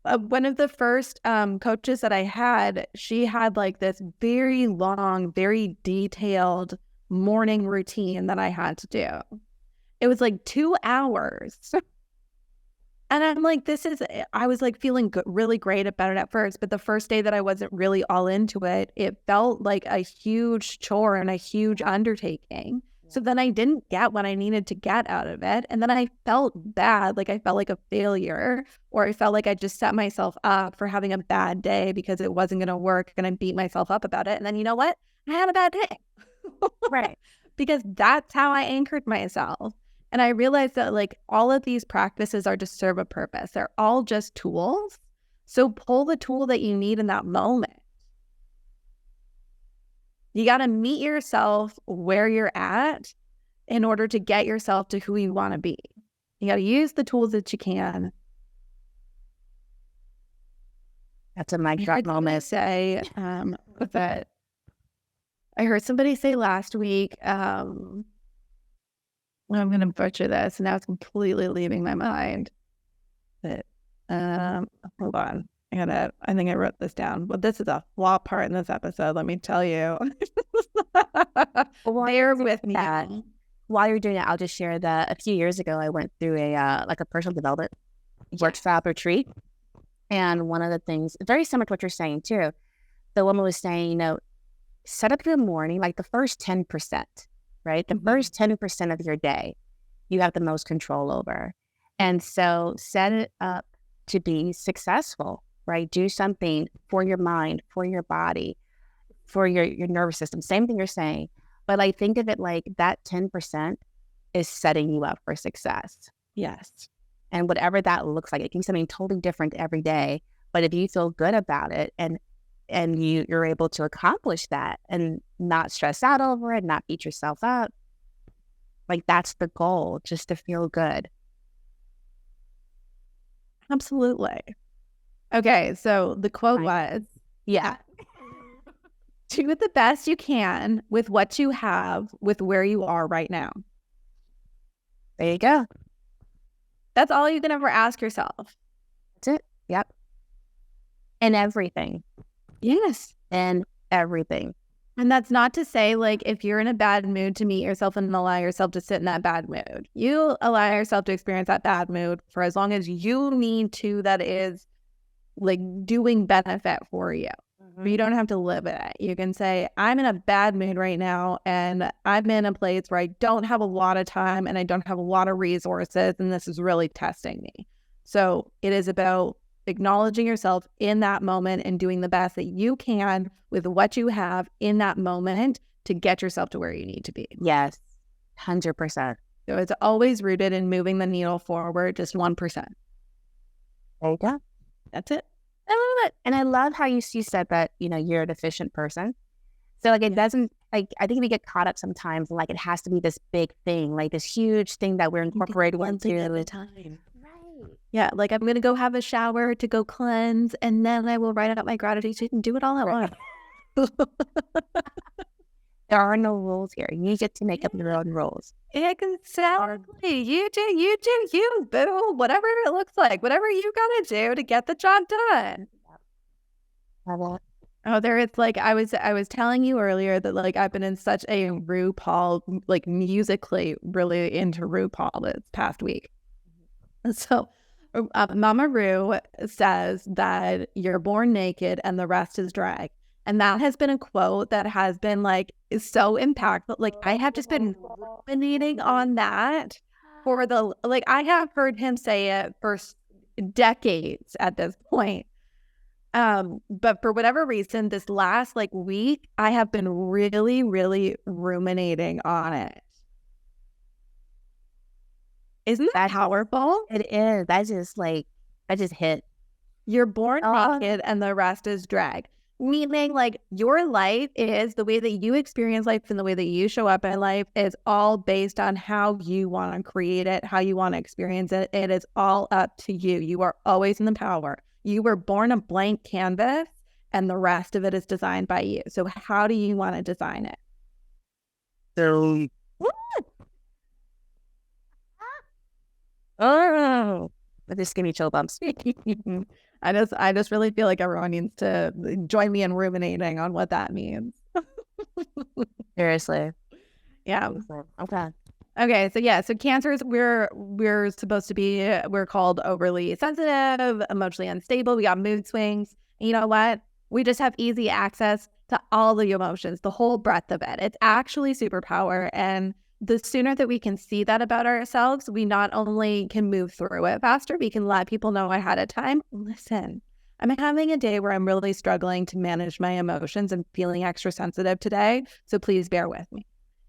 one of the first coaches that I had, she had this very long, very detailed morning routine that I had to do. It was 2 hours. And I'm I was feeling really great about it at first, but the first day that I wasn't really all into it, it felt like a huge chore and a huge undertaking. So then I didn't get what I needed to get out of it. And then I felt bad. I felt like a failure, or I felt like I just set myself up for having a bad day because it wasn't going to work, and I beat myself up about it. And then you know what? I had a bad day. Right. Because that's how I anchored myself. And I realized that all of these practices are to serve a purpose. They're all just tools. So pull the tool that you need in that moment. You got to meet yourself where you're at in order to get yourself to who you want to be. You got to use the tools that you can. That's a mic drop moment. Say that I heard somebody say last week, I'm going to butcher this, and now it's completely leaving my mind. But hold on. I think I wrote this down. But this is a flop part in this episode, let me tell you. Bear with me. While you're doing it, I'll just share that a few years ago, I went through a personal development workshop retreat. And one of the things, very similar to what you're saying too, the woman was saying, set up your morning, the first 10%, right? The first 10% of your day, you have the most control over. And so set it up to be successful, right? Do something for your mind, for your body, for your nervous system. Same thing you're saying. But think of it that 10% is setting you up for success. Yes. And whatever that looks like, it can be something totally different every day. But if you feel good about it and you're able to accomplish that and not stress out over it, not beat yourself up, that's the goal, just to feel good. Absolutely. Okay, so the quote was, do the best you can with what you have, with where you are right now. There you go. That's all you can ever ask yourself. That's it. Yep. And everything. Yes. in everything. And that's not to say, like, if you're in a bad mood, to meet yourself and allow yourself to sit in that bad mood. You allow yourself to experience that bad mood for as long as you need to, that is, like, doing benefit for you. But you don't have to live it. You can say, I'm in a bad mood right now, and I'm in a place where I don't have a lot of time and I don't have a lot of resources, and this is really testing me. So it is about acknowledging yourself in that moment and doing the best that you can with what you have in that moment to get yourself to where you need to be. Yes, 100%. So it's always rooted in moving the needle forward just 1%. There you go. That's it. I love it. And I love how you said that, you're an efficient person. So like it doesn't, like, I think we get caught up sometimes, like it has to be this big thing, like this huge thing that we're incorporating one thing into at a time. Right. Yeah, like I'm going to go have a shower to go cleanse, and then I will write out my gratitude and do it all at once. There are no rules here. You get to make up your own rules. Exactly. You do you, boo. Whatever it looks like, whatever you got to do to get the job done. Oh, there is, like, I was telling you earlier that, like, I've been in such a RuPaul, like, musically really into RuPaul this past week. So Mama Ru says that you're born naked and the rest is drag. And that has been a quote that has been, like, so impactful. Like, I have just been ruminating on that for I have heard him say it for decades at this point. But for whatever reason, this last, like, week, I have been really, really ruminating on it. Isn't that powerful? It is. That just hit. You're born naked and the rest is drag. Meaning, like, your life is the way that you experience life and the way that you show up in life is all based on how you want to create it, how you want to experience it. It is all up to you. You are always in the power. You were born a blank canvas and the rest of it is designed by you. So how do you want to design it? Oh, but just give me chill bumps. I just really feel like everyone needs to join me in ruminating on what that means. Seriously. Yeah. Okay. So Cancers, we're supposed to be, we're called overly sensitive, emotionally unstable. We got mood swings. And you know what? We just have easy access to all the emotions, the whole breadth of it. It's actually superpower. And the sooner that we can see that about ourselves, we not only can move through it faster, we can let people know ahead of time, listen, I'm having a day where I'm really struggling to manage my emotions and feeling extra sensitive today. So please bear with me.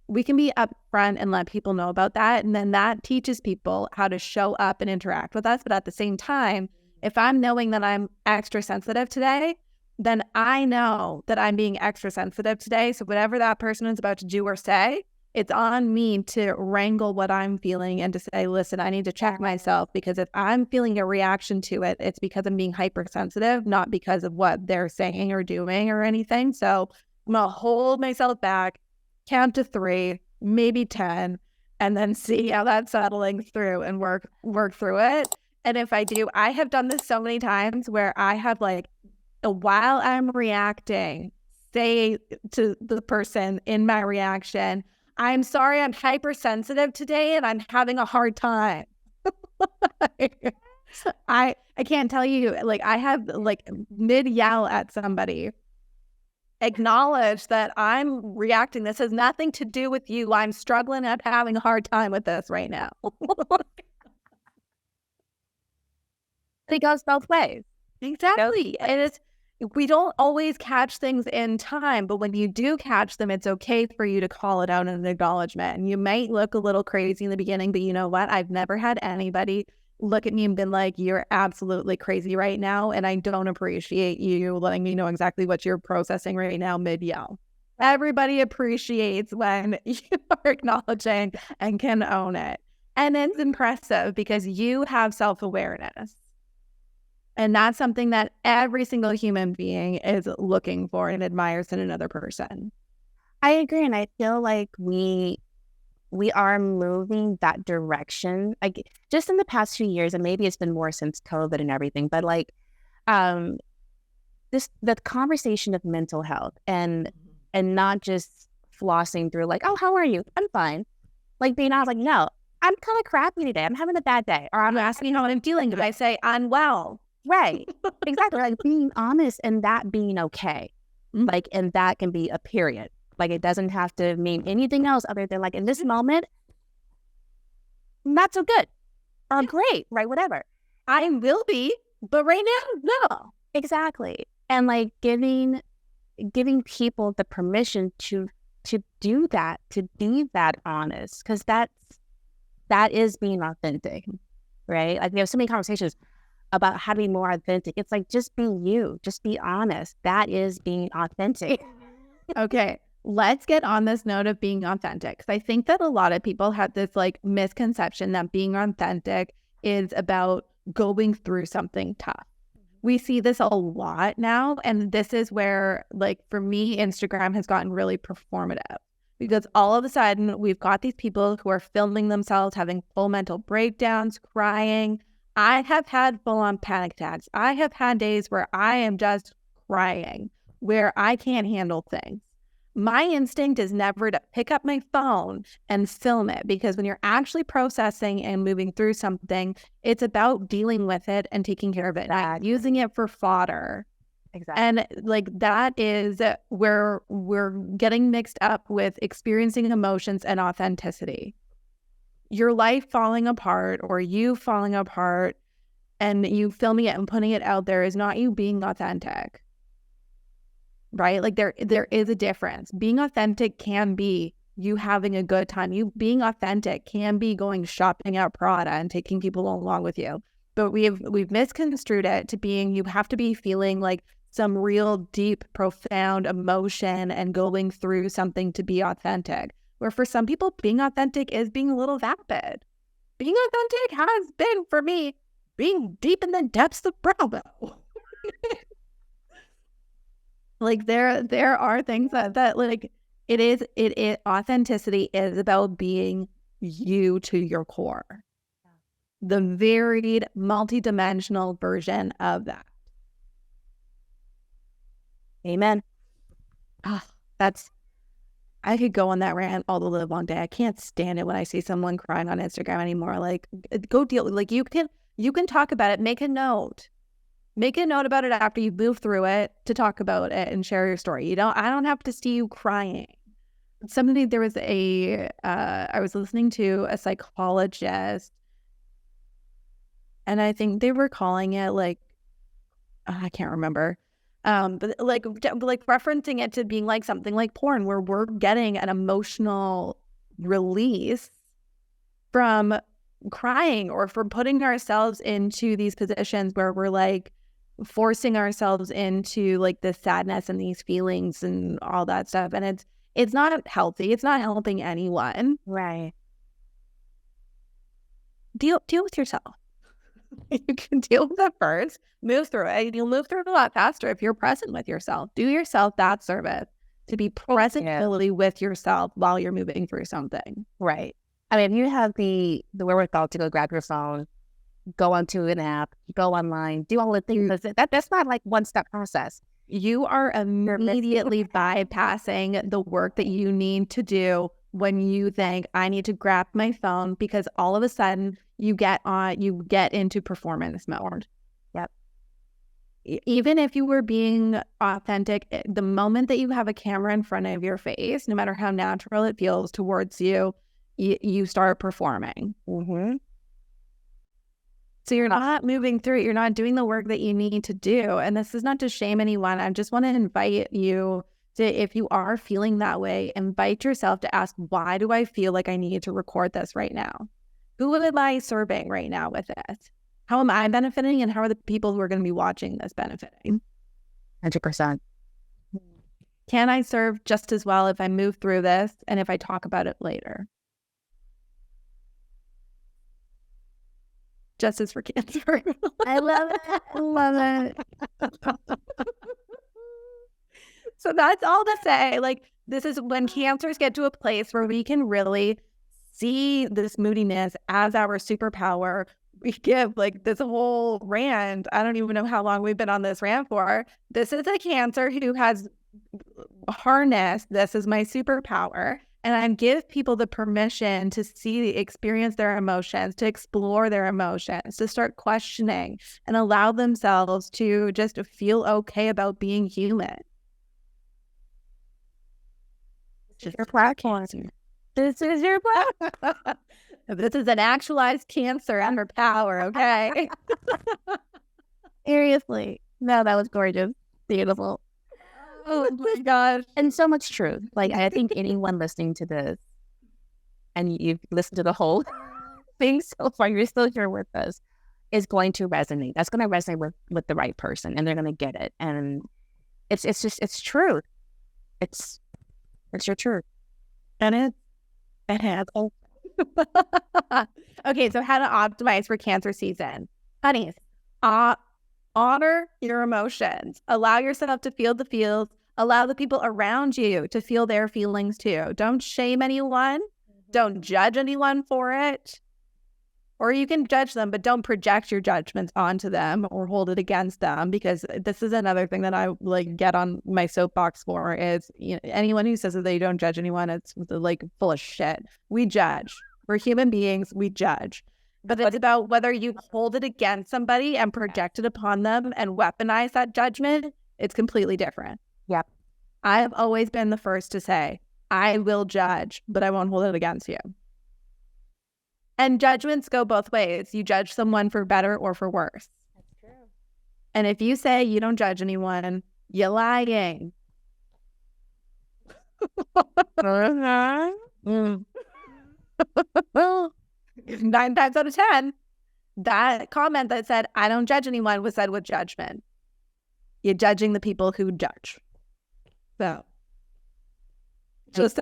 We can be upfront and let people know about that. And then that teaches people how to show up and interact with us. But at the same time, if I'm knowing that I'm extra sensitive today, then I know that I'm being extra sensitive today. So whatever that person is about to do or say, it's on me to wrangle what I'm feeling and to say, listen, I need to check myself, because if I'm feeling a reaction to it, it's because I'm being hypersensitive, not because of what they're saying or doing or anything. So I'm going to hold myself back, count to 3, maybe 10, and then see how that's settling through and work through it. And if I do, I have done this so many times where I have, like, while I'm reacting, say to the person in my reaction, I'm sorry, I'm hypersensitive today and I'm having a hard time. I can't tell you, like, I have, like, mid-yell at somebody, acknowledge that I'm reacting. This has nothing to do with you. I'm struggling. I'm having a hard time with this right now. It goes both ways. Exactly. And we don't always catch things in time, but when you do catch them, it's okay for you to call it out in an acknowledgement. And you might look a little crazy in the beginning, but you know what? I've never had anybody look at me and been like, you're absolutely crazy right now, and I don't appreciate you letting me know exactly what you're processing right now mid-yell. Everybody appreciates when you are acknowledging and can own it. And it's impressive because you have self-awareness. And that's something that every single human being is looking for and admires in another person. I agree. And I feel like we are moving that direction. Like, just in the past few years, and maybe it's been more since COVID and everything, but like, the conversation of mental health and not just flossing through like, oh, how are you? I'm fine. Like being honest, like, no, I'm kind of crappy today. I'm having a bad day. Or I'm asking how I'm feeling. Did I say I'm well? Right. Exactly. Like being honest and that being okay. Like, and that can be a period. Like, it doesn't have to mean anything else other than like, in this moment, not so good or great, right? Whatever. I will be, but right now, no. Exactly. And like giving people the permission to do that, to be that honest, because that is being authentic, right? Like, we have so many conversations about how to be more authentic. It's like, just be you, just be honest. That is being authentic. Okay, let's get on this note of being authentic, because I think that a lot of people have this like misconception that being authentic is about going through something tough. We see this a lot now, and this is where, like, for me, Instagram has gotten really performative, because all of a sudden we've got these people who are filming themselves having full mental breakdowns, crying. I have had full-on panic attacks. I have had days where I am just crying, where I can't handle things. My instinct is never to pick up my phone and film it, because when you're actually processing and moving through something, it's about dealing with it and taking care of it, not using it for fodder. Exactly. And like, that is where we're getting mixed up with experiencing emotions and authenticity. Your life falling apart or you falling apart and you filming it and putting it out there is not you being authentic. Right? Like, there is a difference. Being authentic can be you having a good time. You being authentic can be going shopping at Prada and taking people along with you. But we've misconstrued it to being you have to be feeling like some real deep, profound emotion and going through something to be authentic. Where for some people, being authentic is being a little vapid. Being authentic has been, for me, being deep in the depths of Bravo. Like, there are things that like, it authenticity is about being you to your core. The varied, multidimensional version of that. Amen. I could go on that rant all the live long day. I can't stand it when I see someone crying on Instagram anymore. Like, go deal. Like, you can talk about it. Make a note. Make a note about it after you move through it to talk about it and share your story. I don't have to see you crying. There was I was listening to a psychologist, and I think they were calling it like, I can't remember. But like referencing it to being like something like porn, where we're getting an emotional release from crying or from putting ourselves into these positions where we're like forcing ourselves into like this sadness and these feelings and all that stuff. And it's not healthy. It's not helping anyone. Right. Deal with yourself. You can deal with it first, move through it. You'll move through it a lot faster if you're present with yourself. Do yourself that service to be present with yourself while you're moving through something. Right. I mean, if you have the wherewithal to go grab your phone, go onto an app, go online, do all the things. That's not like one-step process. You are immediately bypassing the work that you need to do when you think, I need to grab my phone, because all of a sudden you get into performance mode. Yep. Even if you were being authentic, the moment that you have a camera in front of your face, no matter how natural it feels towards you, you start performing. Mm-hmm. So you're not moving through it. You're not doing the work that you need to do. And this is not to shame anyone. I just want to invite you to, if you are feeling that way, invite yourself to ask, why do I feel like I need to record this right now? Who am I serving right now with it? How am I benefiting, and how are the people who are going to be watching this benefiting? 100%. Can I serve just as well if I move through this and if I talk about it later? Justice for cancer. I love it. I love it. So that's all to say, like, this is when cancers get to a place where we can really see this moodiness as our superpower, we give like this whole rant. I don't even know how long we've been on this rant for. This is a Cancer who has harnessed this as my superpower. And I give people the permission to experience their emotions, to explore their emotions, to start questioning and allow themselves to just feel okay about being human. This is your platform. This is your platform. This is an actualized Cancer and her power, okay? Seriously. No, that was gorgeous. Beautiful. Oh my gosh. And so much truth. Like, I think anyone listening to this, and you've listened to the whole thing so far, you're still here with us, is going to resonate. That's going to resonate with the right person, and they're going to get it. And it's truth. It's your truth. And it has. Okay, so how to optimize for Cancer season. Honeys, honor your emotions. Allow yourself to feel the feels. Allow the people around you to feel their feelings too. Don't shame anyone. Don't judge anyone for it. Or you can judge them, but don't project your judgments onto them or hold it against them, because this is another thing that I like get on my soapbox for is, you know, anyone who says that they don't judge anyone, it's like full of shit. We judge. We're human beings. We judge. But it's about whether you hold it against somebody and project it upon them and weaponize that judgment. It's completely different. Yep. I've always been the first to say, I will judge, but I won't hold it against you. And judgments go both ways. You judge someone for better or for worse. That's true. And if you say you don't judge anyone, you're lying. 9 times out of 10, that comment that said, I don't judge anyone, was said with judgment. You're judging the people who judge. So,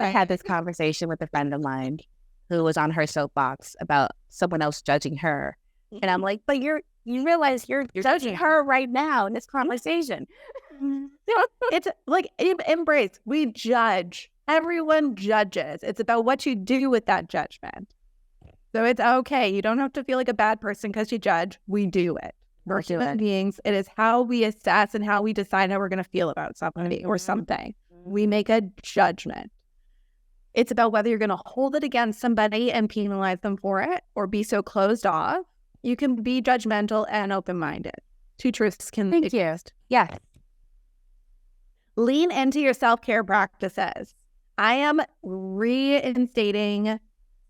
I had this conversation with a friend of mine who was on her soapbox about someone else judging her. And I'm like, but you realize you're judging her right now in this conversation. It's like, embrace. We judge. Everyone judges. It's about what you do with that judgment. So it's okay. You don't have to feel like a bad person because you judge. We do it. We're human beings. It is how we assess and how we decide how we're going to feel about somebody or something. We make a judgment. It's about whether you're going to hold it against somebody and penalize them for it or be so closed off. You can be judgmental and open-minded. Two truths can exist. Yeah. Lean into your self-care practices. I am reinstating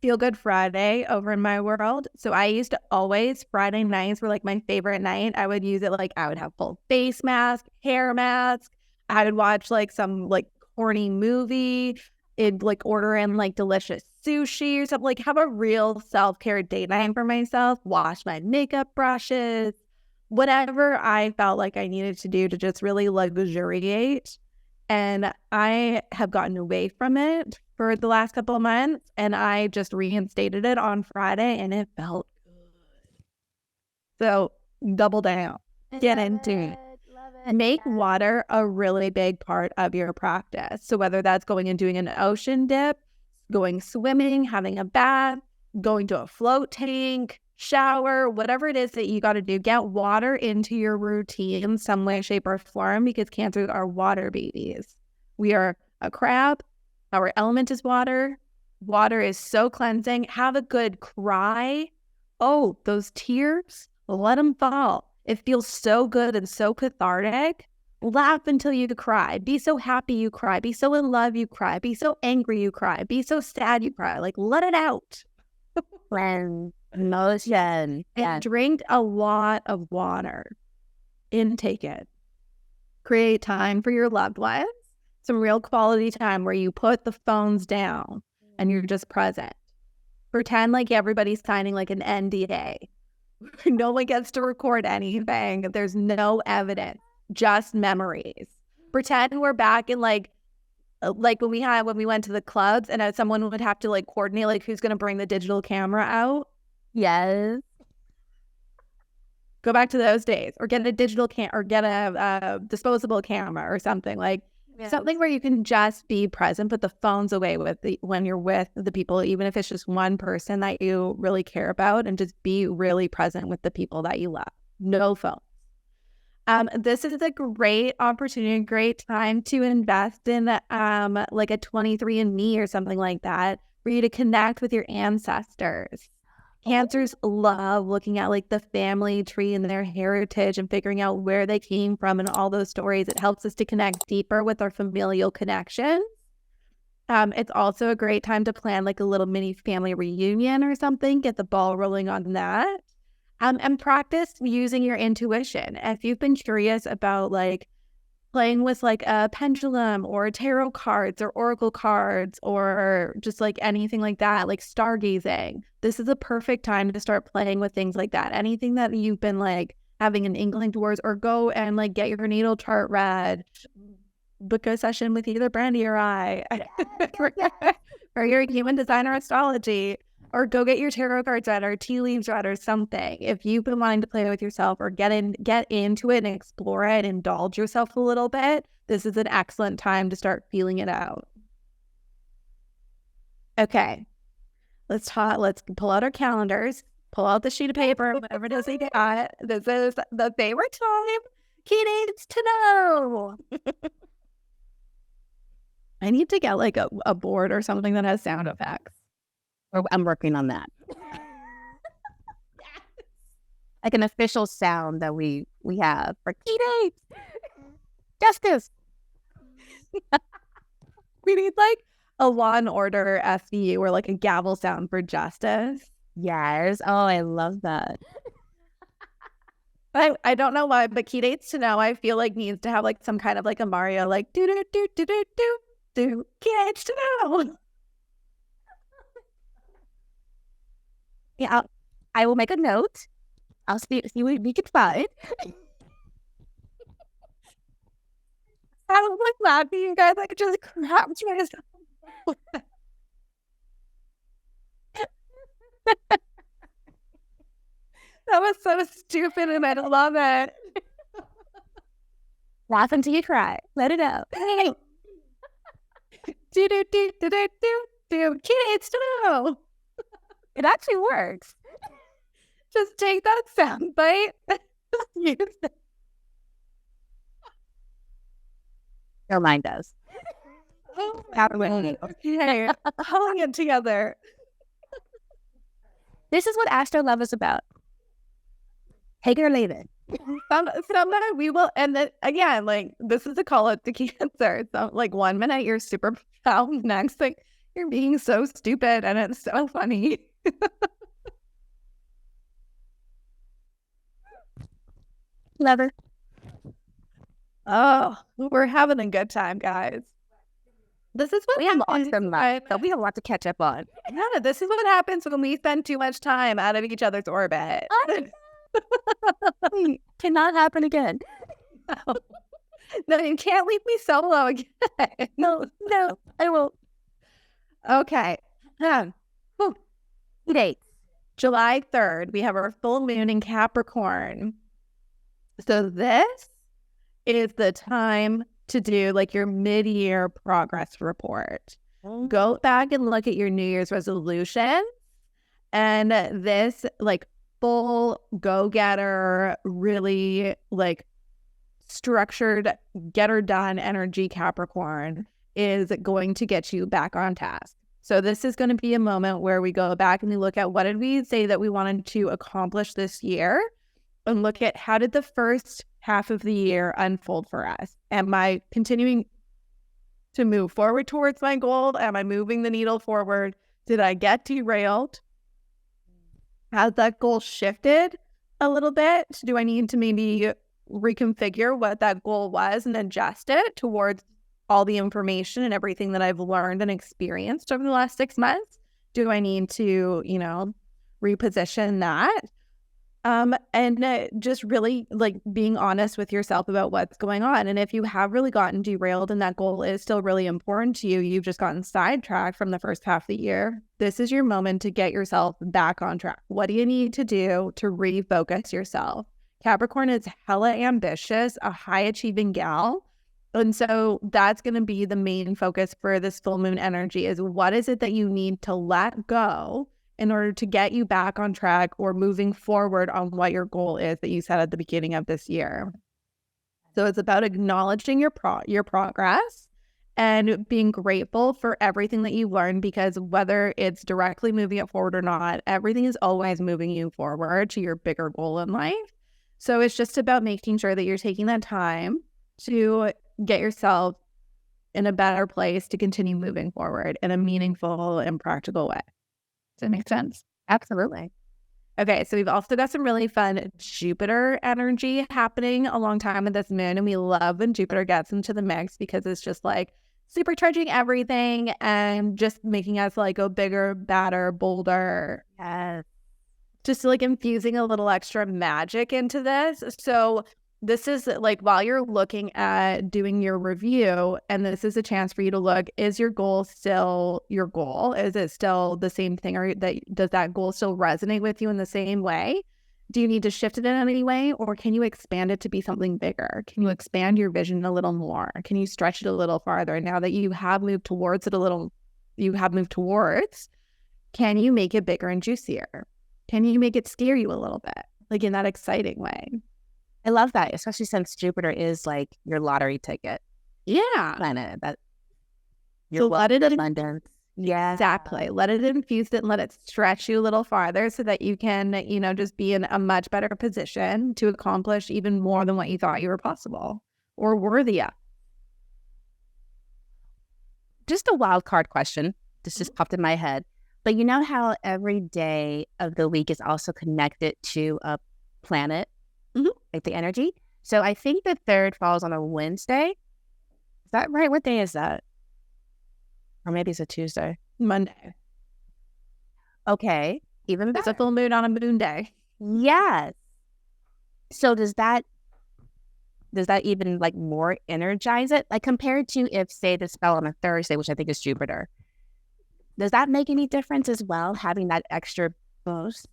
Feel Good Friday over in my world. So I used to always, Friday nights were like my favorite night. I would use it like I would have full face mask, hair mask. I would watch like some like corny movie. It'd like order in like delicious sushi or something, like have a real self-care date night for myself, wash my makeup brushes, whatever I felt like I needed to do to just really luxuriate. And I have gotten away from it for the last couple of months, and I just reinstated it on Friday, and it felt good. So double down. Get into it. Make water a really big part of your practice. So whether that's going and doing an ocean dip, going swimming, having a bath, going to a float tank, shower, whatever it is that you got to do, get water into your routine in some way, shape, or form, because Cancers are water babies. We are a crab. Our element is water. Water is so cleansing. Have a good cry. Oh, those tears, let them fall. It feels so good and so cathartic. Laugh until you cry. Be so happy you cry. Be so in love you cry. Be so angry you cry. Be so sad you cry. Like, let it out. When emotion. And drink a lot of water. Intake it. Create time for your loved ones. Some real quality time where you put the phones down and you're just present. Pretend like everybody's signing like an NDA. No one gets to record anything. There's no evidence, just memories. Pretend we're back in like when we went to the clubs and someone would have to like coordinate like who's going to bring the digital camera out. Yes. Go back to those days, or get a digital or get a disposable camera or something. Like, Something where you can just be present, put the phones away when you're with the people, even if it's just one person that you really care about, and just be really present with the people that you love. No phone. This is a great opportunity, a great time to invest in like a 23andMe or something like that, for you to connect with your ancestors. Cancers love looking at like the family tree and their heritage and figuring out where they came from and all those stories. It helps us to connect deeper with our familial connection. It's also a great time to plan like a little mini family reunion or something, get the ball rolling on that. And practice using your intuition. If you've been curious about like playing with like a pendulum or tarot cards or oracle cards or just like anything like that, like stargazing, this is a perfect time to start playing with things like that. Anything that you've been like having an inkling towards, or go and like get your natal chart read, book a session with either Brandi or I for your human design or astrology, or go get your tarot cards read or tea leaves read or something. If you've been wanting to play with yourself or get into it and explore it, indulge yourself a little bit, this is an excellent time to start feeling it out. Okay, let's pull out our calendars, pull out the sheet of paper, whatever it is we got. This is the favorite time. Key needs to know. I need to get like a board or something that has sound effects. I'm working on that. Like an official sound that we have for key dates. Justice. We need like a Law and Order SVU or like a gavel sound for justice. Yes. Oh, I love that. I don't know why, but key dates to know I feel like needs to have like some kind of like a Mario like do do do do do do do key dates to know. Yeah, I will make a note. I'll see what we can find. I was like laughing, you guys. I could just crap myself. That was so stupid, and I love it. Laugh until you cry. Let it out. Do do do do do do do. Kids to know. It actually works. Just take that sound bite. Use it. Your mind does. Oh, okay. Holding it together. This is what AstroLOVE is about. Take it or leave it. Someday we will, and then again, like this is a call out to Cancer. So, like 1 minute you're super profound, next thing you're being so stupid, and it's so funny. Love her. Oh, we're having a good time, guys. This is what we have awesome life, but we have a lot to catch up on. Yeah, this is what happens when we spend too much time out of each other's orbit. Cannot happen again. No, you can't leave me solo again. No, I won't. Okay. Dates. July 3rd, we have our full moon in Capricorn. So this is the time to do like your mid-year progress report. Go back and look at your New Year's resolution, and this like full go-getter, really like structured, get her done energy Capricorn is going to get you back on task. So this is going to be a moment where we go back and we look at what did we say that we wanted to accomplish this year, and look at how did the first half of the year unfold for us. Am I continuing to move forward towards my goal? Am I moving the needle forward? Did I get derailed? Has that goal shifted a little bit? Do I need to maybe reconfigure what that goal was and adjust it towards all the information and everything that I've learned and experienced over the last 6 months? Do I need to, reposition that? And just really like being honest with yourself about what's going on. And if you have really gotten derailed and that goal is still really important to you, you've just gotten sidetracked from the first half of the year, this is your moment to get yourself back on track. What do you need to do to refocus yourself? Capricorn is hella ambitious, a high achieving gal. And so that's going to be the main focus for this full moon energy is what is it that you need to let go in order to get you back on track or moving forward on what your goal is that you set at the beginning of this year. So it's about acknowledging your progress and being grateful for everything that you've learned, because whether it's directly moving it forward or not, everything is always moving you forward to your bigger goal in life. So it's just about making sure that you're taking that time to get yourself in a better place to continue moving forward in a meaningful and practical way. Does that make sense? Absolutely. Okay, so we've also got some really fun Jupiter energy happening alongside with this moon, and we love when Jupiter gets into the mix because it's just like supercharging everything and just making us like go bigger, badder, bolder. Yes. Just like infusing a little extra magic into this. So this is like while you're looking at doing your review, and this is a chance for you to look, is your goal still your goal? Is it still the same thing? Or does that goal still resonate with you in the same way? Do you need to shift it in any way? Or can you expand it to be something bigger? Can you expand your vision a little more? Can you stretch it a little farther? Now that you have moved towards it can you make it bigger and juicier? Can you make it scare you a little bit? Like in that exciting way? I love that, especially since Jupiter is like your lottery ticket. Yeah. Planet that So let it abundance. Yeah. Exactly. Let it infuse it and let it stretch you a little farther so that you can, just be in a much better position to accomplish even more than what you thought you were possible or worthy of. Just a wild card question. This just popped in my head. But you know how every day of the week is also connected to a planet, like the energy? So I think the 3rd falls on a Wednesday. Is that right? What day is that? Or maybe it's a Tuesday. Monday. Okay. Even better. It's a full moon on a moon day. Yes. So does that even like more energize it? Like compared to if, say, this fell on a Thursday, which I think is Jupiter. Does that make any difference as well, having that extra boost?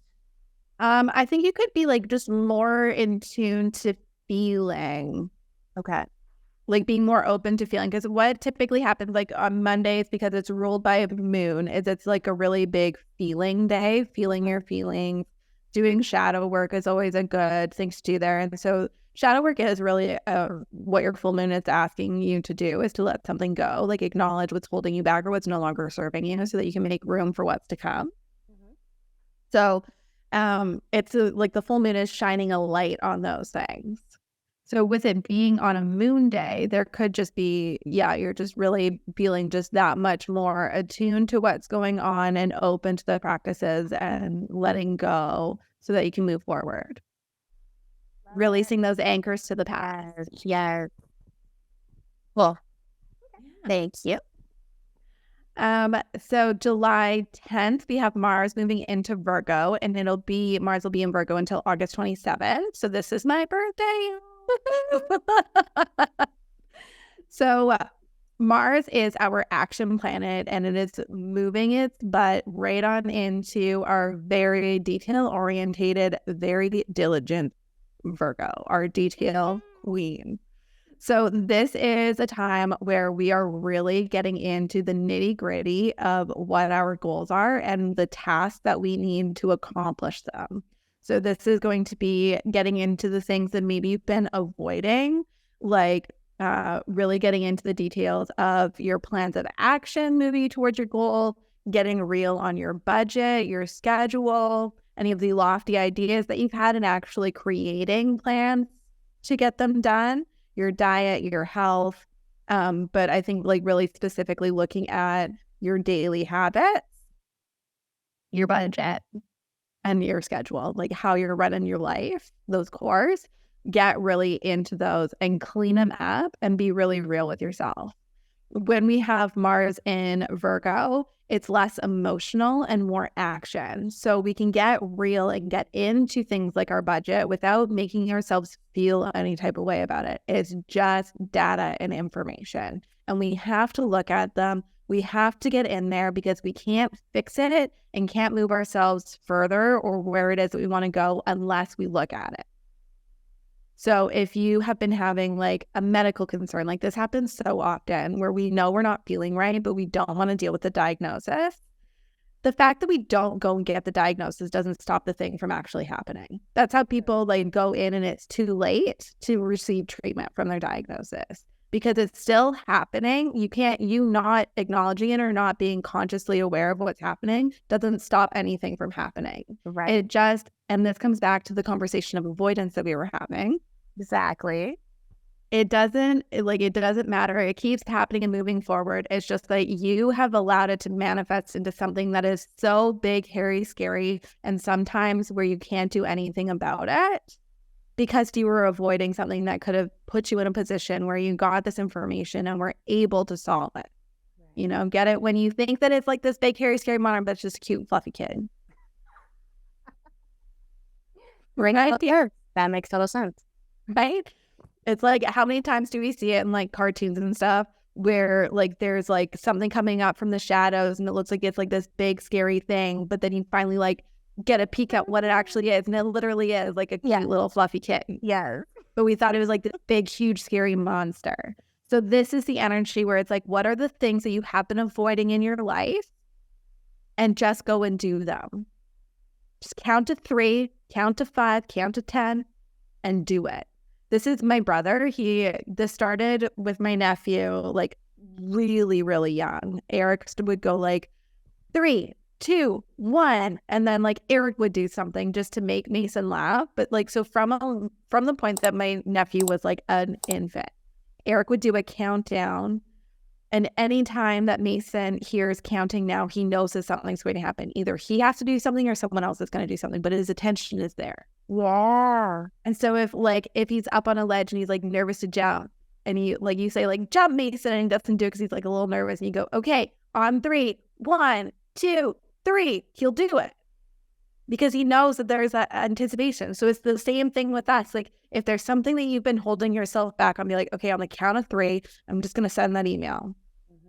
I think you could be like just more in tune to feeling. Okay. Like being more open to feeling, because what typically happens like on Mondays, because it's ruled by a moon, is it's like a really big feeling day, feeling your feelings. Doing shadow work is always a good thing to do there. And so shadow work is really what your full moon is asking you to do, is to let something go, like acknowledge what's holding you back or what's no longer serving you so that you can make room for what's to come. So it's like the full moon is shining a light on those things. So with it being on a moon day, there could just be, you're just really feeling just that much more attuned to what's going on and open to the practices and letting go so that you can move forward. Releasing those anchors to the past. Yeah. Well, thank you. So July 10th, we have Mars moving into Virgo, and Mars will be in Virgo until August 27th. So this is my birthday. So Mars is our action planet, and it is moving its butt right on into our very detail-orientated, very diligent Virgo, our detail queen. So this is a time where we are really getting into the nitty-gritty of what our goals are and the tasks that we need to accomplish them. So this is going to be getting into the things that maybe you've been avoiding, like really getting into the details of your plans of action moving towards your goal, getting real on your budget, your schedule, any of the lofty ideas that you've had, and actually creating plans to get them done, your diet, your health. But I think like really specifically looking at your daily habits, your budget, and your schedule, like how you're running your life, those cores, get really into those and clean them up and be really real with yourself. When we have Mars in Virgo, it's less emotional and more action. So we can get real and get into things like our budget without making ourselves feel any type of way about it. It's just data and information. And we have to look at them. We have to get in there because we can't fix it and can't move ourselves further or where it is that we want to go unless we look at it. So if you have been having like a medical concern, like this happens so often where we know we're not feeling right, but we don't want to deal with the diagnosis. The fact that we don't go and get the diagnosis doesn't stop the thing from actually happening. That's how people like go in and it's too late to receive treatment from their diagnosis because it's still happening. You not acknowledging it or not being consciously aware of what's happening doesn't stop anything from happening. Right. And this comes back to the conversation of avoidance that we were having. Exactly. It doesn't matter. It keeps happening and moving forward. It's just that you have allowed it to manifest into something that is so big, hairy, scary, and sometimes where you can't do anything about it because you were avoiding something that could have put you in a position where you got this information and were able to solve it. Right. You know, get it? When you think that it's like this big, hairy, scary monster, but it's just a cute, fluffy kid. Right idea. That makes total sense. Right? It's like, how many times do we see it in like cartoons and stuff where like there's like something coming up from the shadows and it looks like it's like this big scary thing, but then you finally like get a peek at what it actually is, and it literally is like a cute little fluffy kitten. Yeah. But we thought it was like this big, huge, scary monster. So this is the energy where it's like, what are the things that you have been avoiding in your life? And just go and do them. Just count to 3, count to 5, count to 10, and do it. This is my brother. This started with my nephew, like really, really young. Eric would go like 3, 2, 1, and then like Eric would do something just to make Mason laugh. But like, so from the point that my nephew was like an infant, Eric would do a countdown. And anytime that Mason hears counting now, he knows that something's going to happen. Either he has to do something or someone else is going to do something, but his attention is there. Yeah. And so if he's up on a ledge and he's like nervous to jump and you say like, jump Mason, and he doesn't do it because he's like a little nervous, and you go, okay, on 3, 1, 2, 3, he'll do it because he knows that there's that anticipation. So it's the same thing with us. Like if there's something that you've been holding yourself back on, be like, okay, on the count of 3, I'm just going to send that email.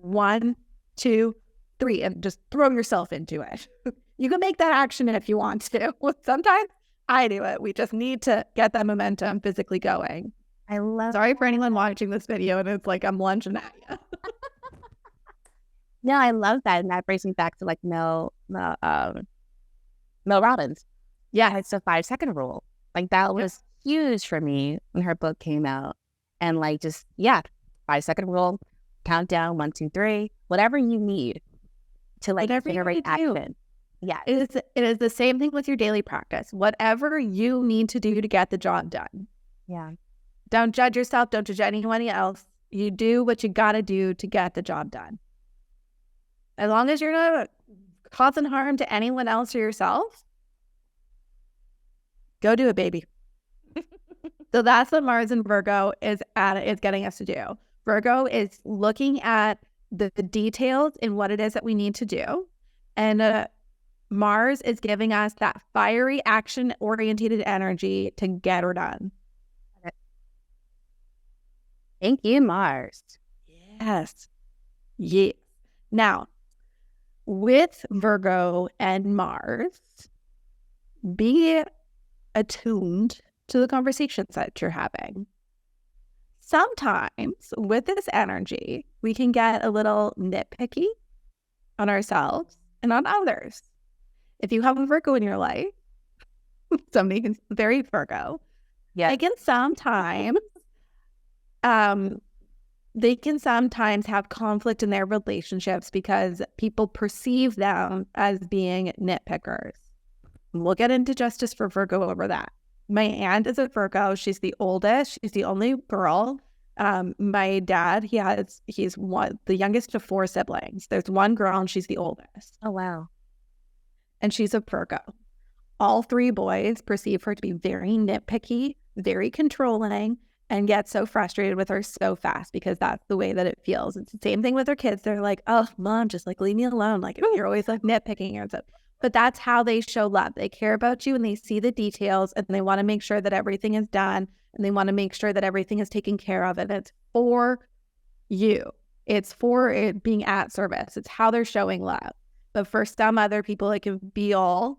1, 2, 3, and just throw yourself into it. You can make that action if you want to. Sometimes I do it. We just need to get that momentum physically going. Sorry for anyone watching this video and it's like I'm lunging at you. No, I love that. And that brings me back to like Mel Robbins. Yeah, it's the 5-second rule. Like that was huge for me when her book came out. And like just, 5-second rule, countdown, 1, 2, 3, whatever you need to like generate action. Yeah. It is the same thing with your daily practice. Whatever you need to do to get the job done. Yeah. Don't judge yourself. Don't judge anyone else. You do what you got to do to get the job done. As long as you're not causing harm to anyone else or yourself, go do it, baby. So that's what Mars and Virgo is getting us to do. Virgo is looking at the details in what it is that we need to do. And Mars is giving us that fiery, action-oriented energy to get her done. Thank you, Mars. Yes. Yeah. Now, with Virgo and Mars, be attuned to the conversations that you're having. Sometimes with this energy, we can get a little nitpicky on ourselves and on others. If you have a Virgo in your life, somebody who's very Virgo, they can sometimes have conflict in their relationships because people perceive them as being nitpickers. We'll get into justice for Virgo over that. My aunt is a Virgo. She's the oldest. She's the only girl. My dad, he's the youngest of 4 siblings. There's one girl and she's the oldest. Oh, wow. And she's a Virgo. All 3 boys perceive her to be very nitpicky, very controlling, and get so frustrated with her so fast because that's the way that it feels. It's the same thing with their kids. They're like, oh, mom, just like leave me alone. Like you're always like nitpicking and stuff. But that's how they show love. They care about you and they see the details and they want to make sure that everything is done and they want to make sure that everything is taken care of. And it's for you. It's for it being at service. It's how they're showing love. But for some other people, it can be all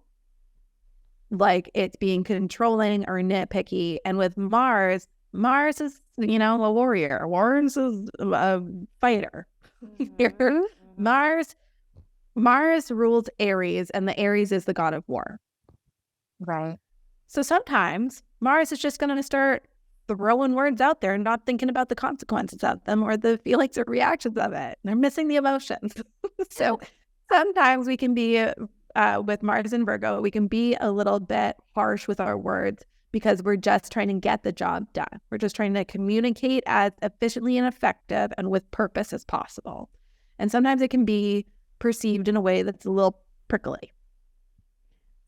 like it's being controlling or nitpicky. And with Mars is, you know, a warrior. Mars is a fighter. Mars rules Aries, and the Aries is the god of war. Right. So sometimes Mars is just going to start throwing words out there and not thinking about the consequences of them or the feelings or reactions of it. They're missing the emotions. So sometimes we can be, with Mars and Virgo, we can be a little bit harsh with our words because we're just trying to get the job done. We're just trying to communicate as efficiently and effective and with purpose as possible. And sometimes it can be perceived in a way that's a little prickly.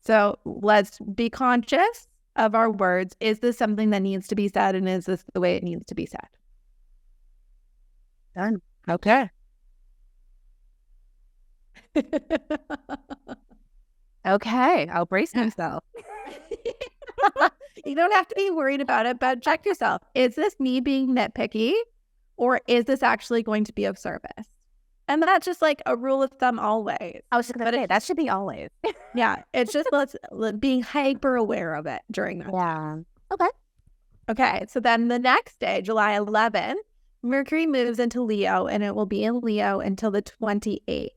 So let's be conscious of our words. Is this something that needs to be said, and is this the way it needs to be said? Done. Okay. Okay. I'll brace myself. You don't have to be worried about it, but check yourself. Is this me being nitpicky, or is this actually going to be of service? And that's just like a rule of thumb always. I was just going to say, that should be always. Yeah. It's just being hyper aware of it during that time. Okay. Okay. So then the next day, July 11th, Mercury moves into Leo, and it will be in Leo until the 28th.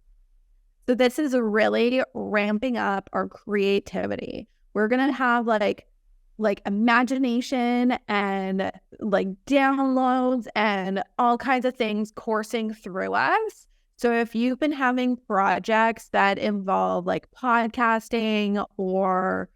So this is really ramping up our creativity. We're going to have like imagination and like downloads and all kinds of things coursing through us. So if you've been having projects that involve like podcasting or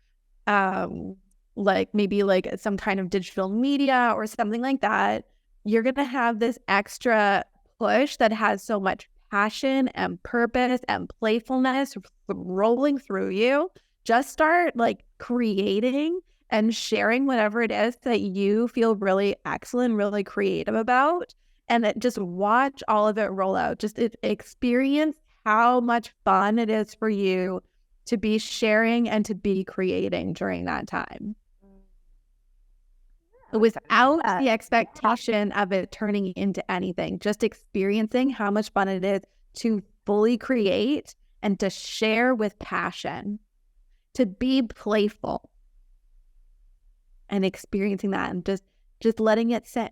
like maybe like some kind of digital media or something like that, you're going to have this extra push that has so much passion and purpose and playfulness rolling through you. Just start like creating and sharing whatever it is that you feel really excellent, really creative about. And just watch all of it roll out. Just experience how much fun it is for you to be sharing and to be creating during that time. Without the expectation of it turning into anything, just experiencing how much fun it is to fully create and to share with passion, to be playful and experiencing that and just letting it sit.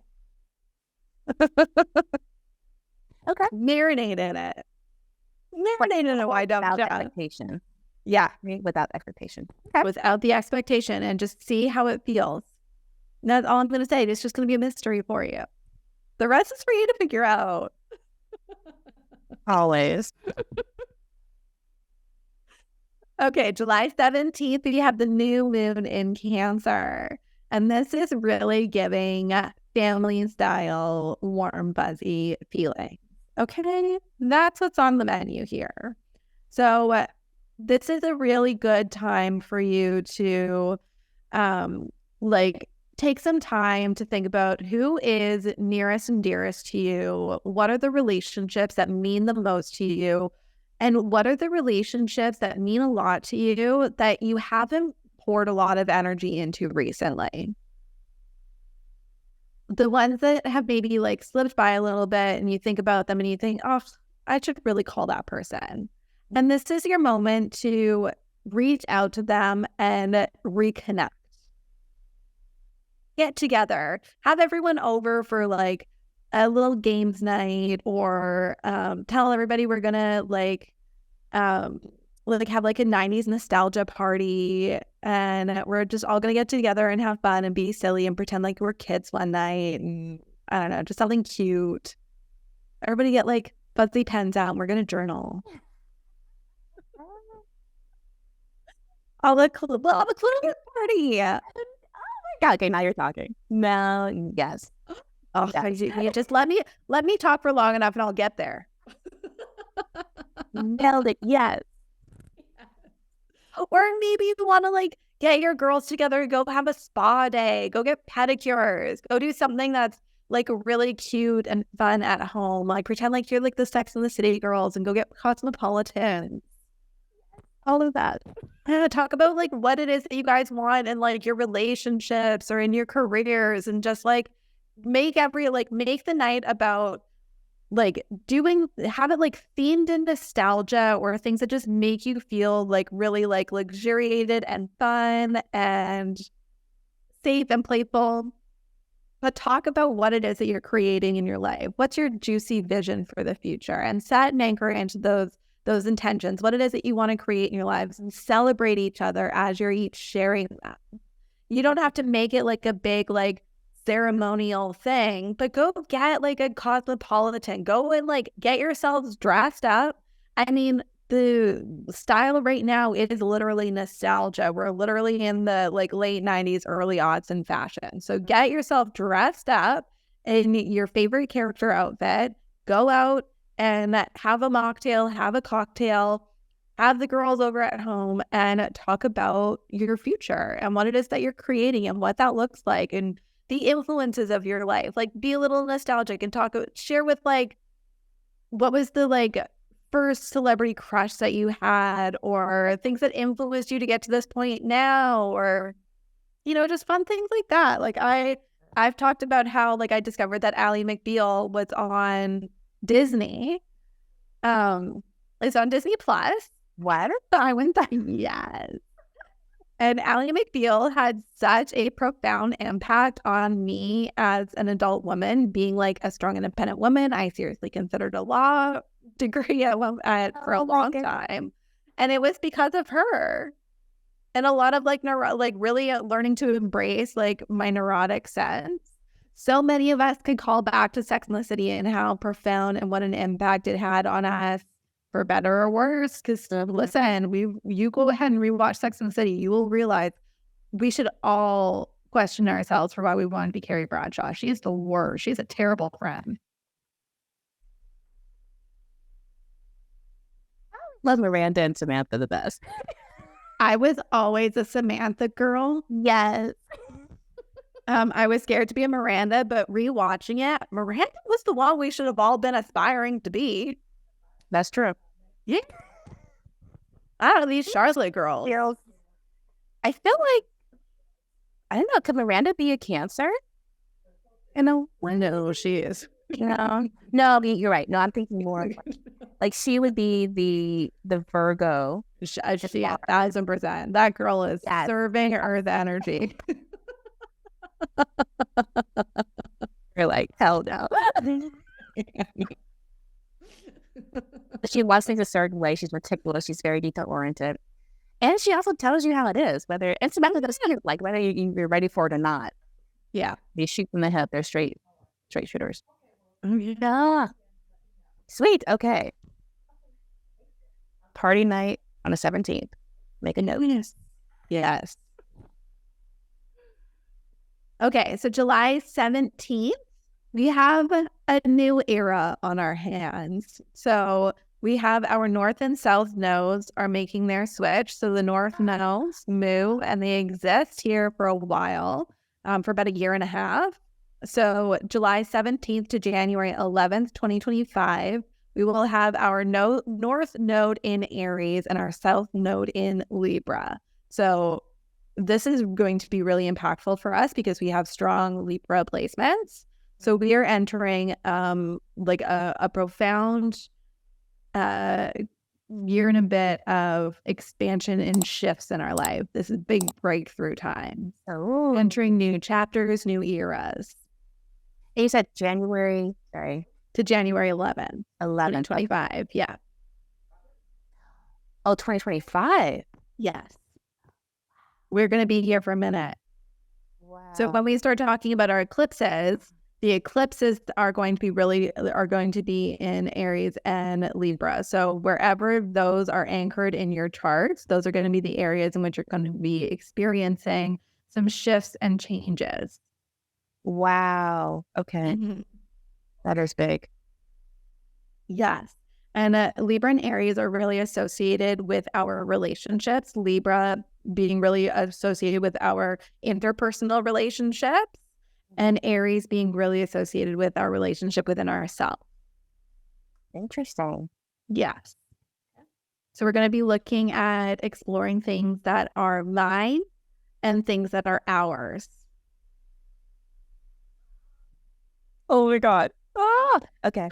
Okay. Marinate in it. Marinate in it. Why don't Without you? expectation. Yeah. Without expectation. Okay. Without the expectation, and just see how it feels. And that's all I'm going to say. It's just going to be a mystery for you. The rest is for you to figure out. Always. Okay, July 17th, we have the new moon in Cancer. And this is really giving family style, warm, fuzzy feeling. Okay, that's what's on the menu here. So this is a really good time for you to take some time to think about who is nearest and dearest to you. What are the relationships that mean the most to you? And what are the relationships that mean a lot to you that you haven't poured a lot of energy into recently? The ones that have maybe like slipped by a little bit, and you think about them and you think, oh, I should really call that person. And this is your moment to reach out to them and reconnect. Get together, have everyone over for like a little games night, or tell everybody we're gonna have like a 90s nostalgia party, and we're just all gonna get together and have fun and be silly and pretend like we're kids one night, and I don't know, just something cute. Everybody get like fuzzy pens out and we're gonna journal. I'll have a party. Okay, now you're talking. No, yes. Oh, yes. You just let me talk for long enough and I'll get there. Nailed it. Yes. Or maybe you want to like get your girls together and go have a spa day, go get pedicures, go do something that's like really cute and fun at home. Like pretend like you're like the Sex and the City girls and go get cosmopolitan. All of that. Talk about like what it is that you guys want in like your relationships or in your careers, and just like make the night about like have it like themed in nostalgia or things that just make you feel like really like luxuriated and fun and safe and playful. But talk about what it is that you're creating in your life. What's your juicy vision for the future? And set and anchor into those intentions, what it is that you want to create in your lives, and celebrate each other as you're each sharing that. You don't have to make it like a big like ceremonial thing, but go get like a cosmopolitan. Go and like get yourselves dressed up. I mean, the style right now, it is literally nostalgia. We're literally in the like late 90s, early aughts in fashion. So get yourself dressed up in your favorite character outfit. Go out and have a mocktail, have a cocktail, have the girls over at home and talk about your future and what it is that you're creating and what that looks like and the influences of your life. Like, be a little nostalgic and share with like, what was the like first celebrity crush that you had, or things that influenced you to get to this point now, or, you know, just fun things like that. Like I've talked about how like I discovered that Ally McBeal was on Disney. It's on Disney Plus. What? I went that, yes. And Ally McBeal had such a profound impact on me as an adult woman, being like a strong, independent woman. I seriously considered a law degree for a long time. And it was because of her. And a lot of like really learning to embrace like my neurotic sense. So many of us could call back to Sex and the City and how profound and what an impact it had on us, for better or worse. Because listen, you go ahead and rewatch Sex and the City, you will realize we should all question ourselves for why we want to be Carrie Bradshaw. She's the worst. She's a terrible friend. Love Miranda and Samantha the best. I was always a Samantha girl. Yes. I was scared to be a Miranda, but rewatching it, Miranda was the one we should have all been aspiring to be. That's true. Yeah. I don't know, these Charlotte girls. I feel like, I don't know, could Miranda be a Cancer? No, she is. No, you're right. No, I'm thinking more like she would be the Virgo. She 1,000%. That girl is serving Earth energy. You're like, hell no. She wants things a certain way. She's meticulous. She's very detail oriented, and she also tells you how it is. Whether it's about like whether you're ready for it or not. Yeah, they shoot from the hip. They're straight shooters. Yeah, sweet. Okay, party night on the 17th. Make a note. Yes. Okay, so July 17th, we have a new era on our hands. So we have our north and south nodes are making their switch. So the north nodes move and they exist here for a while, for about a year and a half. So July 17th to January 11th, 2025, we will have our north node in Aries and our south node in Libra. So this is going to be really impactful for us because we have strong Libra placements. So we are entering like a profound year and a bit of expansion and shifts in our life. This is big breakthrough time. Oh, entering new chapters, new eras. And you said January, to January 11th, 2025. Yeah. Oh, 2025. Yes. We're going to be here for a minute. Wow. So when we start talking about our eclipses, the eclipses are going to be in Aries and Libra. So wherever those are anchored in your charts, those are going to be the areas in which you're going to be experiencing some shifts and changes. Wow. Okay. Mm-hmm. That is big. Yes. And Libra and Aries are really associated with our relationships. Libra being really associated with our interpersonal relationships, and Aries being really associated with our relationship within ourselves. Interesting. Yes. So we're going to be looking at exploring things that are mine and things that are ours. Oh my God. Okay.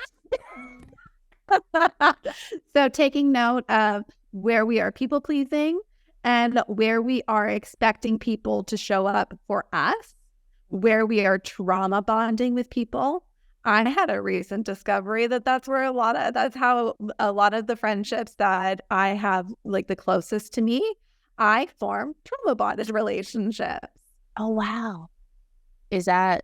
So taking note of where we are people pleasing and where we are expecting people to show up for us, where we are trauma bonding with people. I had a recent discovery that that's how a lot of the friendships that I have, like the closest to me, I form trauma bonded relationships. Oh, wow. Is that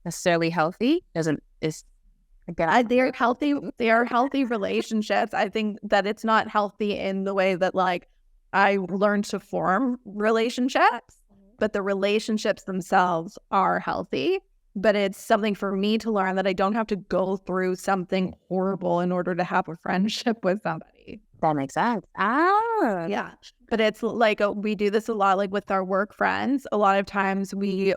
necessarily healthy? They're healthy. They are healthy relationships. I think that it's not healthy in the way that like I learned to form relationships, but the relationships themselves are healthy. But it's something for me to learn that I don't have to go through something horrible in order to have a friendship with somebody. That makes sense. Ah, yeah. But it's like we do this a lot, like with our work friends. A lot of times we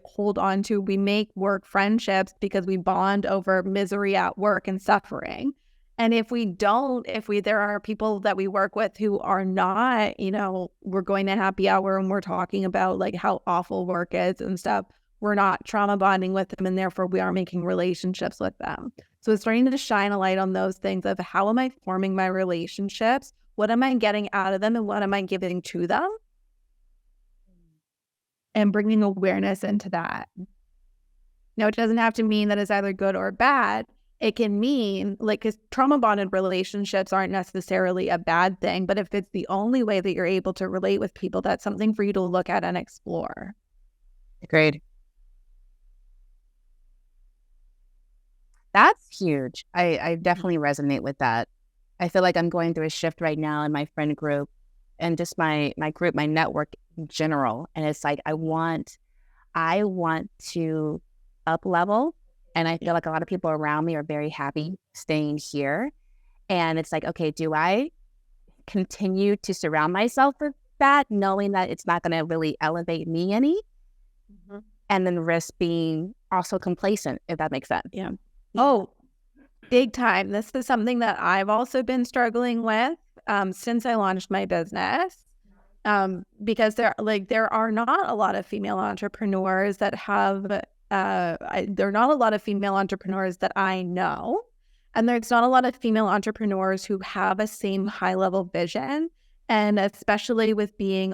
make work friendships because we bond over misery at work and suffering. And if there are people that we work with who are not, we're going to happy hour and we're talking about like how awful work is and stuff. We're not trauma bonding with them, and therefore we are making relationships with them. So it's starting to shine a light on those things of how am I forming my relationships? What am I getting out of them and what am I giving to them? And bringing awareness into that. Now, it doesn't have to mean that it's either good or bad. It can mean, like, because trauma bonded relationships aren't necessarily a bad thing, but if it's the only way that you're able to relate with people, that's something for you to look at and explore. Agreed. That's huge. I definitely resonate with that. I feel like I'm going through a shift right now in my friend group and just my group, my network in general. And it's like, I want to up level. And I feel like a lot of people around me are very happy staying here. And it's like, okay, do I continue to surround myself with that, knowing that it's not going to really elevate me any? Mm-hmm. And then risk being also complacent, if that makes sense. Yeah. Oh, big time. This is something that I've also been struggling with since I launched my business. Because there are not a lot of female entrepreneurs that have, there are not a lot of female entrepreneurs that I know. And there's not a lot of female entrepreneurs who have a same high level vision. And especially with being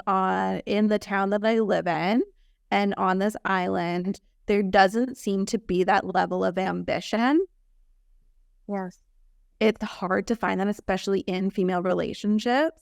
in the town that I live in and on this island, there doesn't seem to be that level of ambition. Yes. It's hard to find that, especially in female relationships.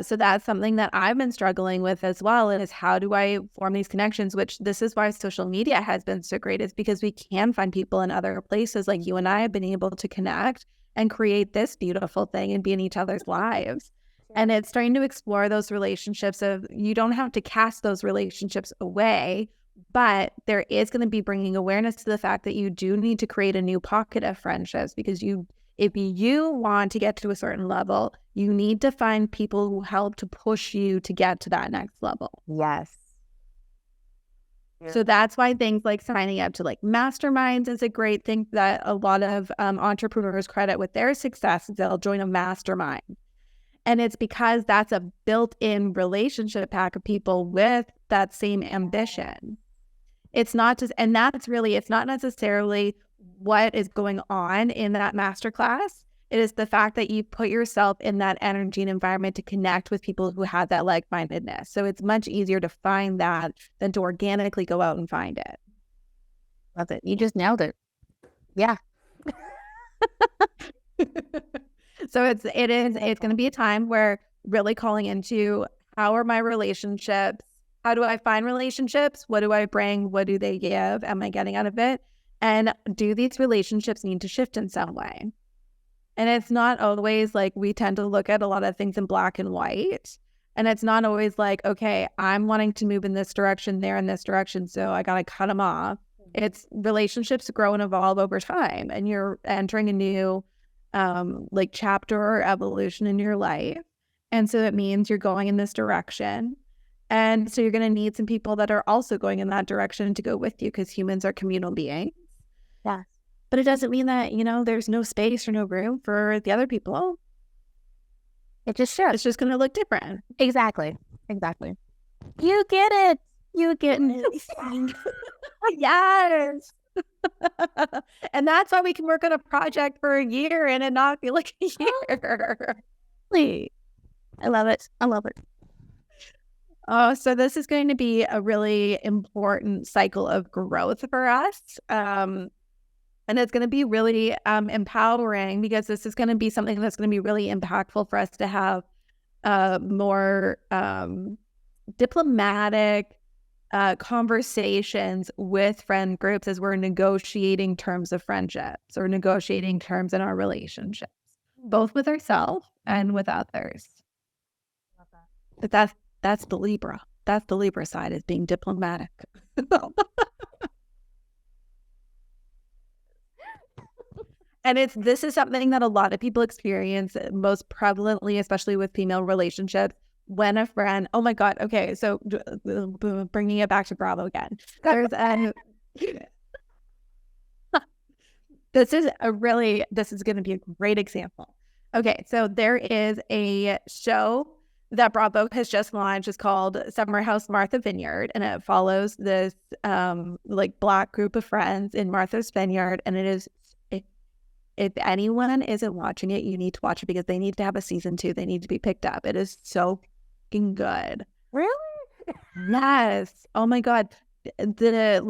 So that's something that I've been struggling with as well, is how do I form these connections, which this is why social media has been so great, is because we can find people in other places. Like you and I have been able to connect and create this beautiful thing and be in each other's lives. And it's starting to explore those relationships of, you don't have to cast those relationships away, but there is going to be bringing awareness to the fact that you do need to create a new pocket of friendships, because if you want to get to a certain level, you need to find people who help to push you to get to that next level. Yes. So that's why things like signing up to like masterminds is a great thing that a lot of entrepreneurs credit with their success. They'll join a mastermind. And it's because that's a built-in relationship pack of people with that same ambition. It's not necessarily what is going on in that masterclass. It is the fact that you put yourself in that energy and environment to connect with people who have that like-mindedness. So it's much easier to find that than to organically go out and find it. Love it. You just nailed it. Yeah. So it's going to be a time where really calling into, how are my relationships? How do I find relationships? What do I bring? What do they give? Am I getting out of it? And do these relationships need to shift in some way? And it's not always like, we tend to look at a lot of things in black and white. And it's not always like, okay, I'm wanting to move in this direction, they're in this direction, so I got to cut them off. It's relationships grow and evolve over time. And you're entering a new chapter or evolution in your life. And so it means you're going in this direction. And so you're going to need some people that are also going in that direction to go with you, because humans are communal beings. Yeah. But it doesn't mean that, there's no space or no room for the other people. It just should. It's just going to look different. Exactly. You get it. You get it. Yes. And that's why we can work on a project for a year and it not feel like a year. I love it. I love it. Oh, so this is going to be a really important cycle of growth for us. And it's going to be really empowering, because this is going to be something that's going to be really impactful for us to have more diplomatic conversations with friend groups as we're negotiating terms of friendships or negotiating terms in our relationships, both with ourselves and with others. But that's the Libra. That's the Libra side, is being diplomatic. And this is something that a lot of people experience most prevalently, especially with female relationships. When a friend, oh my God, okay, so bringing it back to Bravo again. There's this is going to be a great example. Okay, so there is a show that Bravo has just launched. It's called Summer House Martha Vineyard, and it follows this like Black group of friends in Martha's Vineyard, and it is, if anyone isn't watching it, you need to watch it, because they need to have a season 2. They need to be picked up. It is so fucking good. Really? Yes. Oh my God. The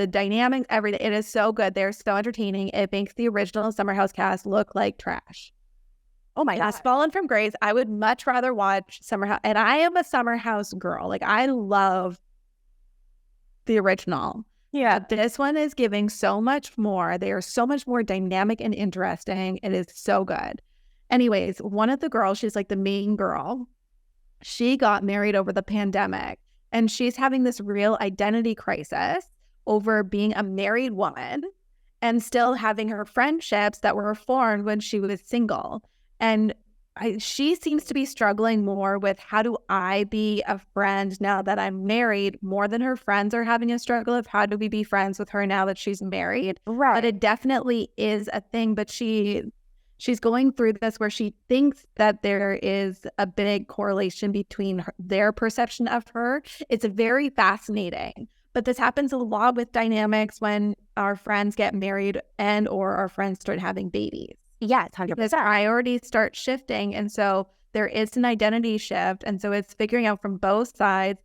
dynamics, everything. It is so good. They're so entertaining. It makes the original Summer House cast look like trash. Oh my gosh, Fallen from Grace. I would much rather watch Summer House. And I am a Summer House girl. Like, I love the original. Yeah. But this one is giving so much more. They are so much more dynamic and interesting. It is so good. Anyways, one of the girls, she's like the main girl. She got married over the pandemic, and she's having this real identity crisis over being a married woman and still having her friendships that were formed when she was single. And she seems to be struggling more with, how do I be a friend now that I'm married, more than her friends are having a struggle of how do we be friends with her now that she's married. Right. But it definitely is a thing. But she's going through this where she thinks that there is a big correlation between their perception of her. It's very fascinating. But this happens a lot with dynamics when our friends get married and or our friends start having babies. Yeah, it's 100%. Because priorities start shifting. And so there is an identity shift. And so it's figuring out from both sides,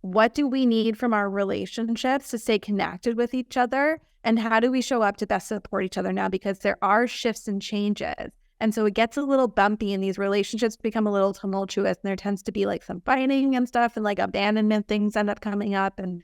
what do we need from our relationships to stay connected with each other? And how do we show up to best support each other now? Because there are shifts and changes. And so it gets a little bumpy, and these relationships become a little tumultuous. And there tends to be like some fighting and stuff, and like abandonment things end up coming up. And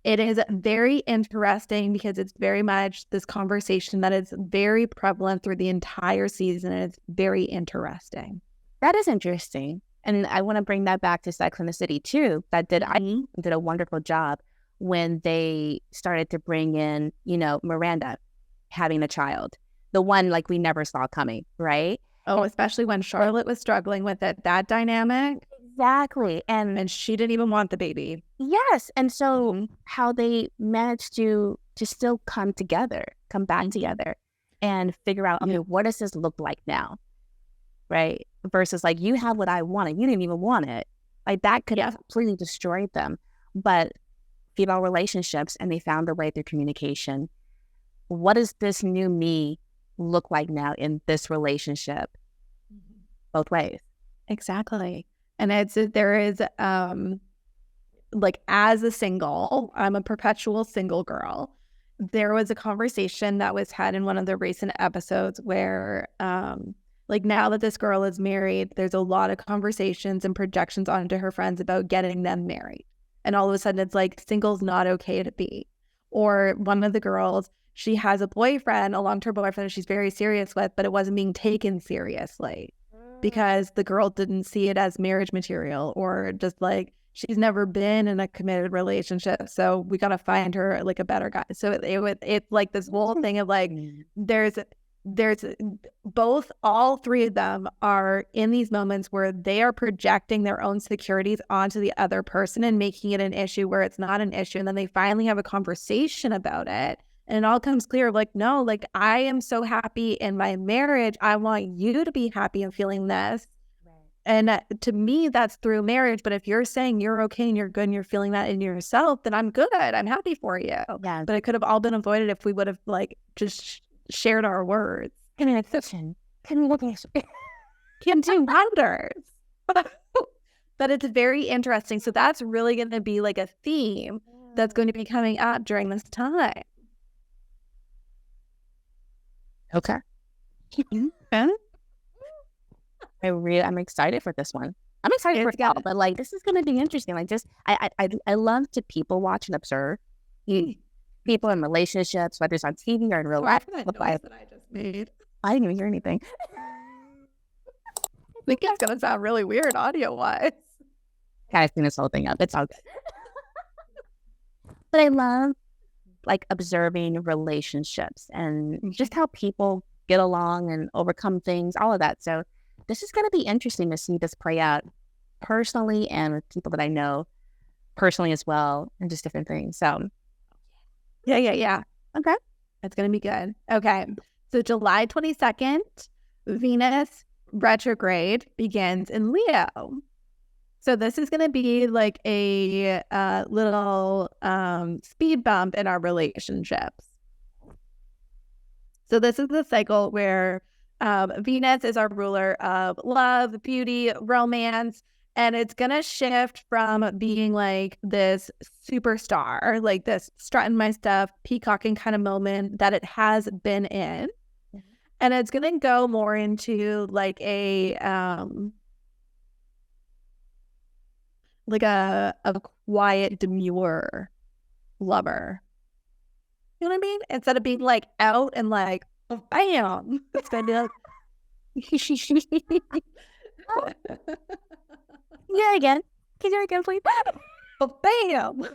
it is very interesting, because it's very much this conversation that is very prevalent through the entire season. And it's very interesting. That is interesting. And I want to bring that back to Sex and the City too. That did a wonderful job when they started to bring in, Miranda having a child. The one like we never saw coming, right? Oh, especially when Charlotte was struggling with it, that dynamic. Exactly. And she didn't even want the baby. Yes. And so how they managed to still come back together and figure out, okay, what does this look like now? Right? Versus like, you have what I wanted. You didn't even want it. Like, that could have completely destroyed them. But female relationships, and they found their way through communication. What does this new me look like now in this relationship? Both ways. Exactly. And there is like, as a single, I'm a perpetual single girl. There was a conversation that was had in one of the recent episodes where like, now that this girl is married, there's a lot of conversations and projections onto her friends about getting them married. And all of a sudden it's like, single's not okay to be. Or one of the girls, she has a boyfriend, a long-term boyfriend that she's very serious with, but it wasn't being taken seriously because the girl didn't see it as marriage material, or just like, she's never been in a committed relationship, so we got to find her like a better guy. So it's like this whole thing of like, there's both, all three of them are in these moments where they are projecting their own insecurities onto the other person and making it an issue where it's not an issue. And then they finally have a conversation about it, and it all comes clear, like, no, like, I am so happy in my marriage. I want you to be happy and feeling this. Right. And to me, that's through marriage. But if you're saying you're okay and you're good and you're feeling that in yourself, then I'm good. I'm happy for you. Yeah. But it could have all been avoided if we would have like just shared our words. Communication. Communication. Can do wonders. But it's very interesting. So that's really going to be like a theme that's going to be coming up during this time. Okay. I'm excited for this one. I'm excited for it all, but like this is going to be interesting. Like just I love to people watch and observe people in relationships, whether it's on TV or in real life. That I just made. I didn't even hear anything. I think it's going to sound really weird audio wise. Kind of clean this whole thing up. It's all good. But I love like observing relationships and just how people get along and overcome things, all of that. So this is going to be interesting to see this play out personally and with people that I know personally as well, and just different things. So yeah. Okay. It's going to be good. Okay. So July 22nd, Venus retrograde begins in Leo. So this is going to be like a little speed bump in our relationships. So this is the cycle where Venus is our ruler of love, beauty, romance, and it's going to shift from being like this superstar, like this strutting my stuff, peacocking kind of moment that it has been in. Mm-hmm. And it's going to go more into like a quiet, demure lover. You know what I mean? Instead of being like out and like, oh, bam, it's going to be like, yeah, again. Can you do it again, please? Oh, bam.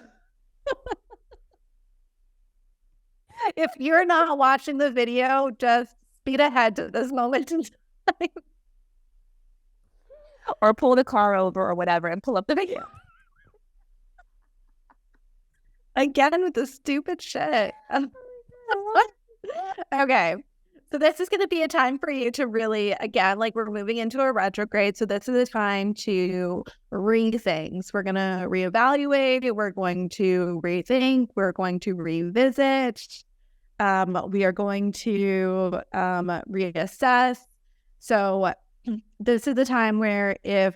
If you're not watching the video, just speed ahead to this moment in time. Or pull the car over or whatever and pull up the video. Again with the stupid shit. Okay. So this is going to be a time for you to really, again, like we're moving into a retrograde. So this is a time to rethink. We're going to reevaluate. We're going to rethink. We're going to revisit. We are going to reassess. So this is the time where if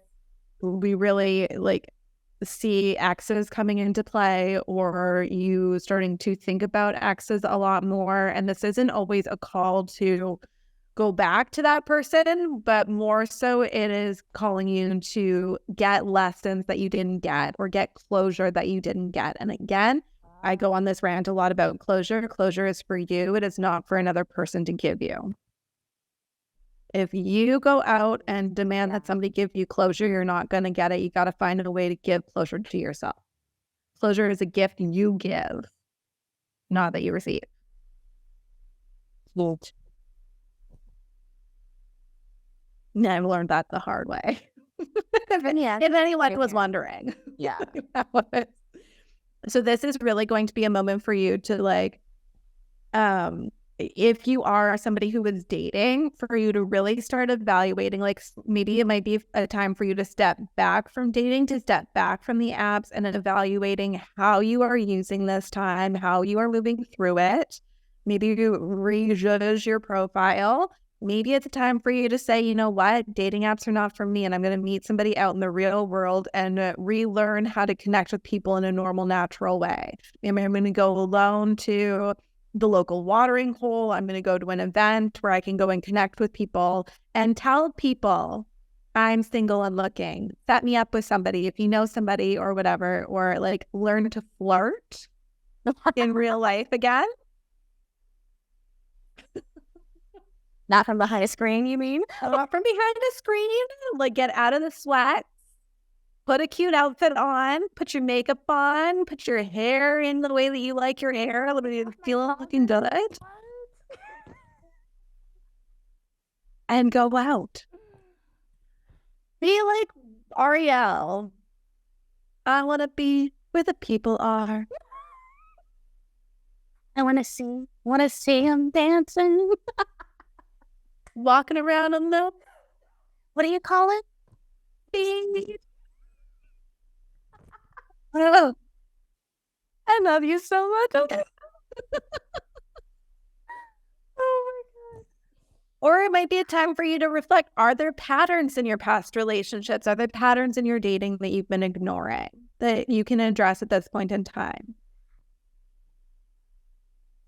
we really like see axes coming into play, or you starting to think about axes a lot more, and this isn't always a call to go back to that person, but more so it is calling you to get lessons that you didn't get or get closure that you didn't get. And again, I go on this rant a lot about closure. Closure is for you. It is not for another person to give you. If you go out and demand that somebody give you closure, you're not going to get it. You got to find a way to give closure to yourself. Closure is a gift you give, not that you receive. Yeah, I've learned that the hard way. If anyone was wondering. Yeah. So this is really going to be a moment for you to like, if you are somebody who is dating, for you to really start evaluating, like maybe it might be a time for you to step back from dating, to step back from the apps and evaluating how you are using this time, how you are moving through it. Maybe you rejudge your profile. Maybe it's a time for you to say, you know what, dating apps are not for me, and I'm going to meet somebody out in the real world and relearn how to connect with people in a normal, natural way. Maybe I'm going to go alone to the local watering hole. I'm going to go to an event where I can go and connect with people and tell people I'm single and looking. Set me up with somebody if you know somebody or whatever, or like learn to flirt in real life again. Not from behind a screen, you mean? Not from behind a screen. Like get out of the sweat. Put a cute outfit on, put your makeup on, put your hair in the way that you like your hair, feel looking good. And go out. Be like Ariel. I want to be where the people are. I want to see them dancing. Walking around on the, what do you call it? Oh, I love you so much. Okay. Oh my God. Or it might be a time for you to reflect. Are there patterns in your past relationships? Are there patterns in your dating that you've been ignoring that you can address at this point in time?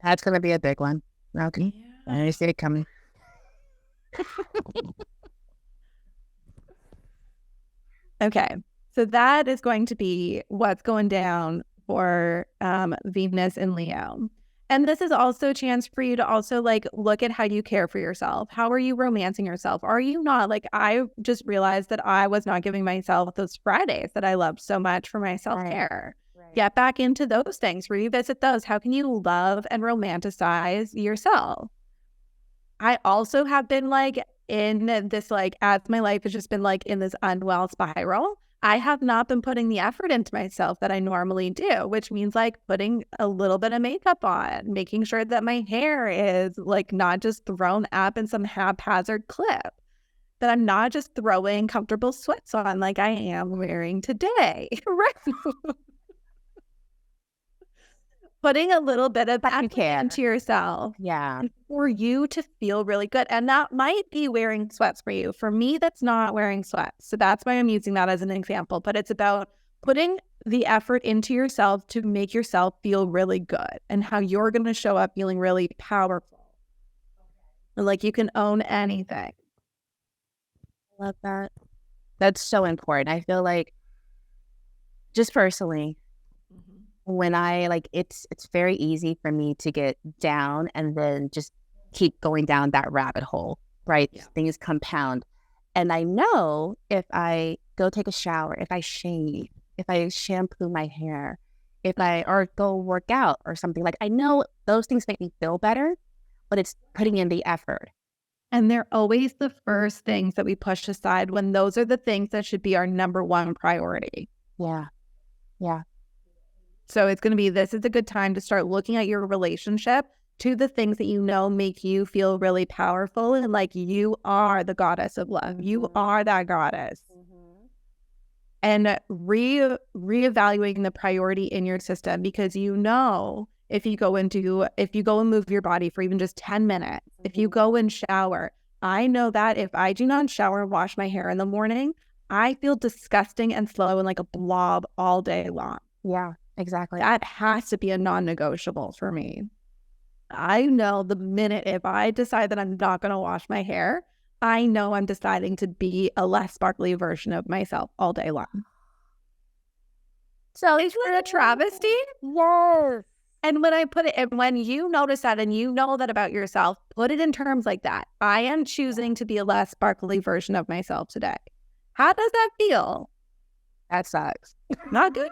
That's going to be a big one. Okay. Yeah. I see it coming. Okay. So that is going to be what's going down for Venus in Leo. And this is also a chance for you to also like look at how you care for yourself. How are you romancing yourself? Are you not? Like, I just realized that I was not giving myself those Fridays that I loved so much for my self-care. Right. Get back into those things, revisit those. How can you love and romanticize yourself? I also have been like in this, like, as my life has just been like in this unwell spiral, I have not been putting the effort into myself that I normally do, which means like putting a little bit of makeup on, making sure that my hair is like not just thrown up in some haphazard clip, that I'm not just throwing comfortable sweats on like I am wearing today. Right. Putting a little bit of that into yourself. Yeah. For you to feel really good. And that might be wearing sweats for you. For me, that's not wearing sweats. So that's why I'm using that as an example. But it's about putting the effort into yourself to make yourself feel really good and how you're going to show up feeling really powerful. Like you can own anything. I love that. That's so important. I feel like just personally, when I like, it's very easy for me to get down and then just keep going down that rabbit hole, right? Yeah. Things compound. And I know if I go take a shower, if I shave, if I shampoo my hair, or go work out or something, like I know those things make me feel better, but it's putting in the effort. And they're always the first things that we push aside when those are the things that should be our number one priority. Yeah. Yeah. So it's going to be, this is a good time to start looking at your relationship to the things that you know make you feel really powerful and like you are the goddess of love. You are that goddess. And reevaluating the priority in your system, because you know if you go and move your body for even just 10 minutes, if you go and shower, I know that if I do not shower and wash my hair in the morning, I feel disgusting and slow and like a blob all day long. Yeah. Exactly. That has to be a non-negotiable for me. I know the minute if I decide that I'm not going to wash my hair, I know I'm deciding to be a less sparkly version of myself all day long. So is it a travesty? Yes. And when you notice that and you know that about yourself, put it in terms like that. I am choosing to be a less sparkly version of myself today. How does that feel? That sucks. Not good.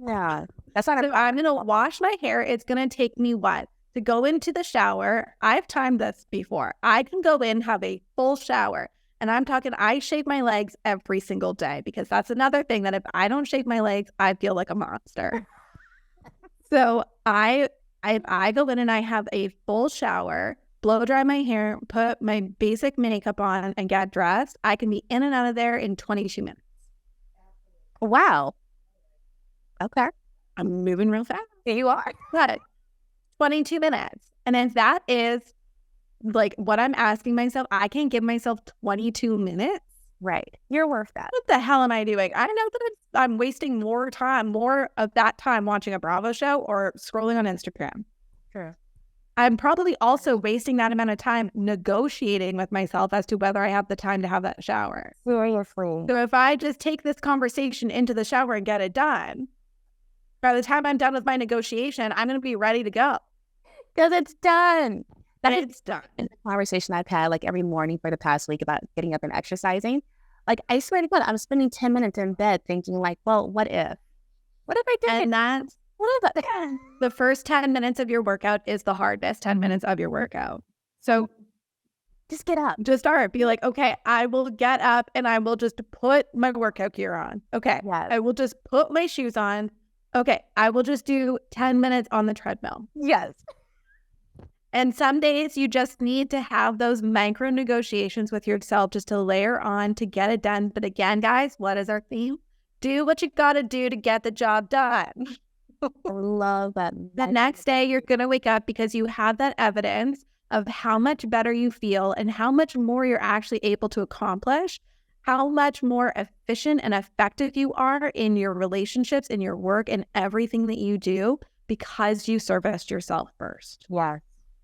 Yeah. That's not. So I'm going to wash my hair. It's going to take me what? To go into the shower. I've timed this before. I can go in, have a full shower. And I'm talking, I shave my legs every single day, because that's another thing that if I don't shave my legs, I feel like a monster. So I go in and I have a full shower, blow dry my hair, put my basic makeup on and get dressed. I can be in and out of there in 22 minutes. Wow. Okay. I'm moving real fast. Yeah, you are. But 22 minutes. And if that is like what I'm asking myself, I can give myself 22 minutes. Right. You're worth that. What the hell am I doing? I know that I'm wasting more of that time watching a Bravo show or scrolling on Instagram. True. I'm probably also wasting that amount of time negotiating with myself as to whether I have the time to have that shower. Seriously. So if I just take this conversation into the shower and get it done, by the time I'm done with my negotiation, I'm going to be ready to go. Because it's done. It's done. In the conversation I've had like every morning for the past week about getting up and exercising, like I swear to God, I'm spending 10 minutes in bed thinking like, well, what if? What if I did? And that's the first 10 minutes of your workout is the hardest 10 minutes of your workout. So just get up. Just start. Be like, okay, I will get up and I will just put my workout gear on. Okay. Yes. I will just put my shoes on. Okay. I will just do 10 minutes on the treadmill. Yes. And some days you just need to have those micro negotiations with yourself just to layer on to get it done. But again, guys, what is our theme? Do what you got to do to get the job done. I love that. The next day, you're going to wake up because you have that evidence of how much better you feel and how much more you're actually able to accomplish, how much more efficient and effective you are in your relationships, in your work, and everything that you do because you serviced yourself first. Yeah.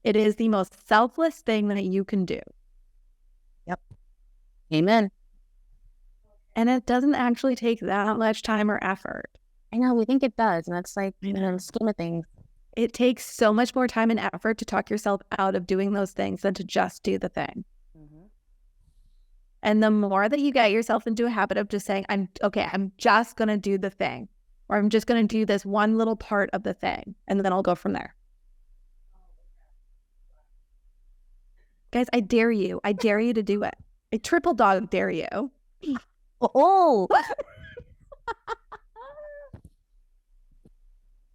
It is the most selfless thing that you can do. Yep. Amen. And it doesn't actually take that much time or effort. I know, we think it does. And it's like, in the scheme of things. It takes so much more time and effort to talk yourself out of doing those things than to just do the thing. Mm-hmm. And the more that you get yourself into a habit of just saying, I'm just going to do the thing, or I'm just going to do this one little part of the thing, and then I'll go from there. Guys, I dare you. I dare you to do it. I triple dog dare you. Oh.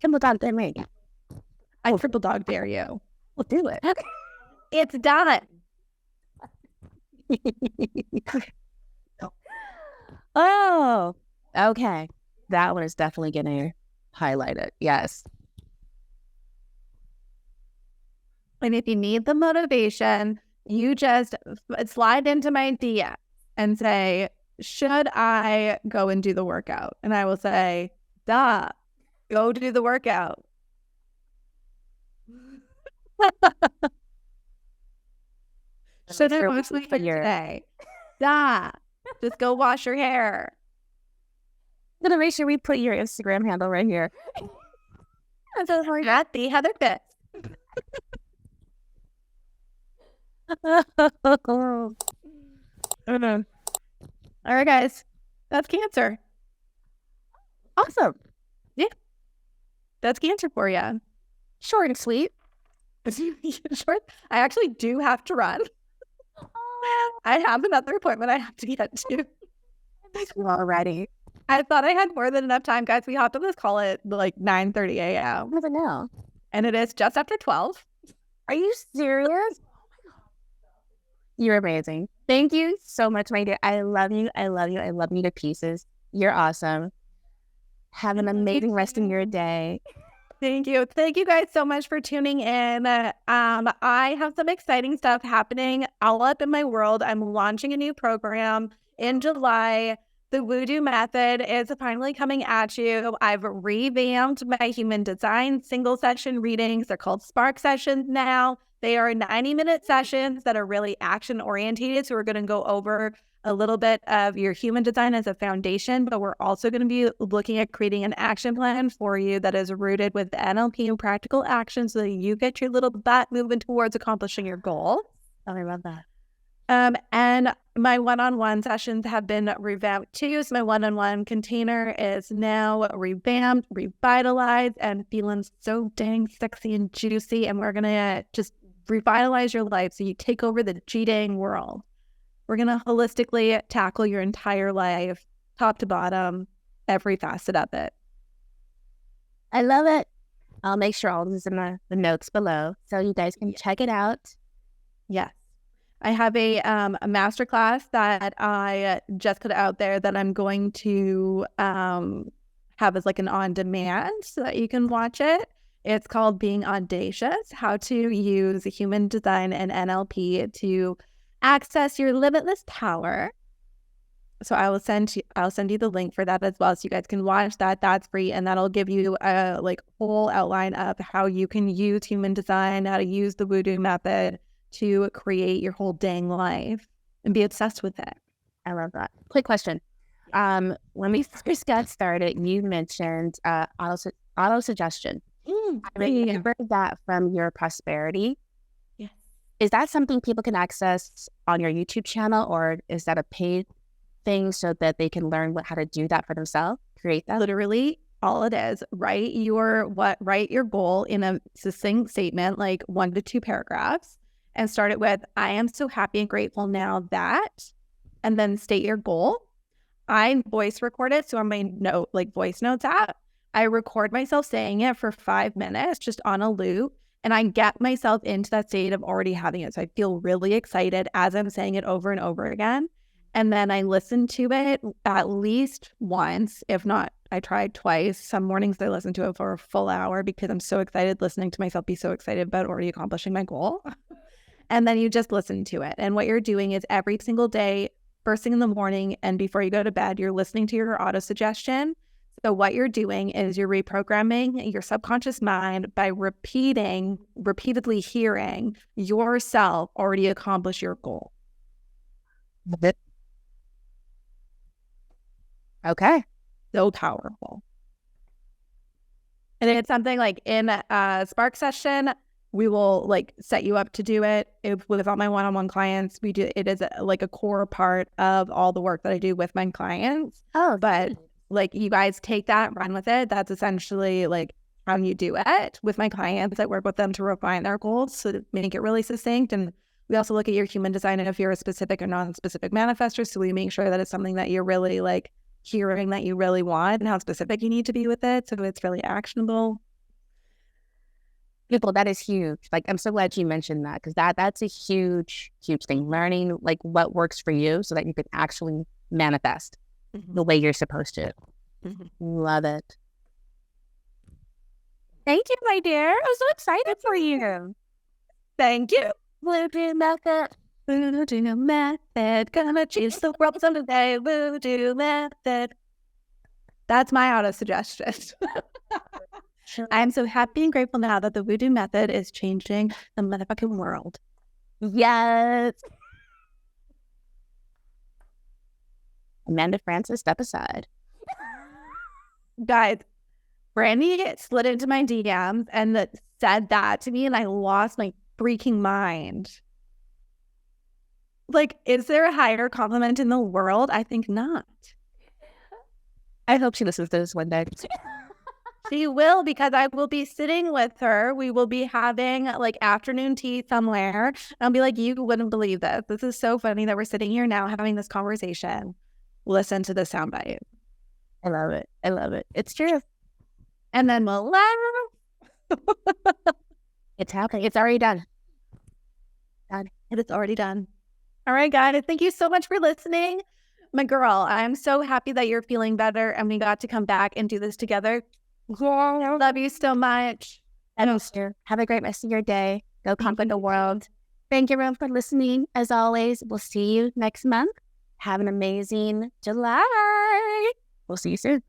Triple dog dare me. I triple dog dare you. We'll do it. It's done. Oh, okay. That one is definitely going to highlight it. Yes. And if you need the motivation, you just slide into my DM and say, should I go and do the workout? And I will say, duh, go do the workout. Should I wash my hair today? Duh, just go wash your hair. I'm going to make sure we put your Instagram handle right here. I'm so sorry. At the Heather Fisk. All right, guys. That's Cancer. Awesome. Yeah. That's Cancer for you. Short and sweet. Short. I actually do have to run. I have another appointment I have to get to. Already. I thought I had more than enough time, guys. We hopped on this call at like 9:30 a.m. I never know. And it is just after 12. Are you serious? You're amazing. Thank you so much, my dear. I love you. I love you. I love you to pieces. You're awesome. Have an amazing rest of your day. Thank you. Thank you guys so much for tuning in. I have some exciting stuff happening all up in my world. I'm launching a new program in July. The Voodoo Method is finally coming at you. I've revamped my human design single session readings. They're called Spark sessions now. They are 90-minute sessions that are really action oriented. So we're going to go over a little bit of your human design as a foundation, but we're also going to be looking at creating an action plan for you that is rooted with NLP and practical action so that you get your little butt moving towards accomplishing your goal. Oh, I love that. And my one-on-one sessions have been revamped too. So my one-on-one container is now revamped, revitalized, and feeling so dang sexy and juicy. And we're going to just revitalize your life so you take over the G-dang world. We're going to holistically tackle your entire life, top to bottom, every facet of it. I love it. I'll make sure all this is in the notes below so you guys can check it out. Yes. I have a masterclass that I just put out there that I'm going to have as like an on-demand so that you can watch it. It's called Being Audacious, how to use human design and NLP to access your limitless power. So I'll send you the link for that as well, so you guys can watch that. That's free, and that'll give you a like whole outline of how you can use human design, how to use the Voodoo Method to create your whole dang life and be obsessed with it. I love that. Quick question. When we first got started, you mentioned auto suggestion. I remember that from your prosperity. Yes. Is that something people can access on your YouTube channel, or is that a paid thing so that they can learn how to do that for themselves? Create that? Literally, all it is, write your goal in a succinct statement, like 1 to 2 paragraphs, and start it with, I am so happy and grateful now that, and then state your goal. I voice record it. So on my voice notes app, I record myself saying it for 5 minutes just on a loop. And I get myself into that state of already having it. So I feel really excited as I'm saying it over and over again. And then I listen to it at least once, if not, I tried twice. Some mornings I listen to it for a full hour because I'm so excited listening to myself be so excited about already accomplishing my goal. And then you just listen to it. And what you're doing is every single day, first thing in the morning and before you go to bed, you're listening to your auto suggestion. So what you're doing is you're reprogramming your subconscious mind by repeatedly hearing yourself already accomplish your goal. Okay. So powerful. And it's something like in a Spark session, we will like set you up to do it. With all my one-on-one clients, we do it is like a core part of all the work that I do with my clients. Oh, but like you guys take that, run with it. That's essentially like how you do it with my clients. I work with them to refine their goals so to make it really succinct. And we also look at your human design and if you're a specific or non-specific manifestor. So we make sure that it's something that you're really like hearing that you really want and how specific you need to be with it. So it's really actionable. People, that is huge. Like, I'm so glad you mentioned that because that's a huge thing. Learning like what works for you so that you can actually manifest the way you're supposed to. Love it. Thank you, my dear. I'm so excited for you. Thank you. Voodoo method. Voodoo method. Gonna change the world someday. Voodoo method. That's my auto suggestion. I am so happy and grateful now that the voodoo method is changing the motherfucking world. Yes. Amanda Francis, step aside. Guys, Brandi slid into my DMs and said that to me and I lost my freaking mind. Like, is there a higher compliment in the world? I think not. I hope she listens to this one day. She will, because I will be sitting with her. We will be having like afternoon tea somewhere. And I'll be like, you wouldn't believe this. This is so funny that we're sitting here now having this conversation. Listen to the soundbite. I love it. I love it. It's true. And then we'll laugh. It's happening. It's already done. It is already done. All right, guys. Thank you so much for listening. My girl, I'm so happy that you're feeling better and we got to come back and do this together. Love you so much. And have a great rest of your day. Go conquer the world. Thank you, everyone, for listening. As always, we'll see you next month. Have an amazing July. We'll see you soon.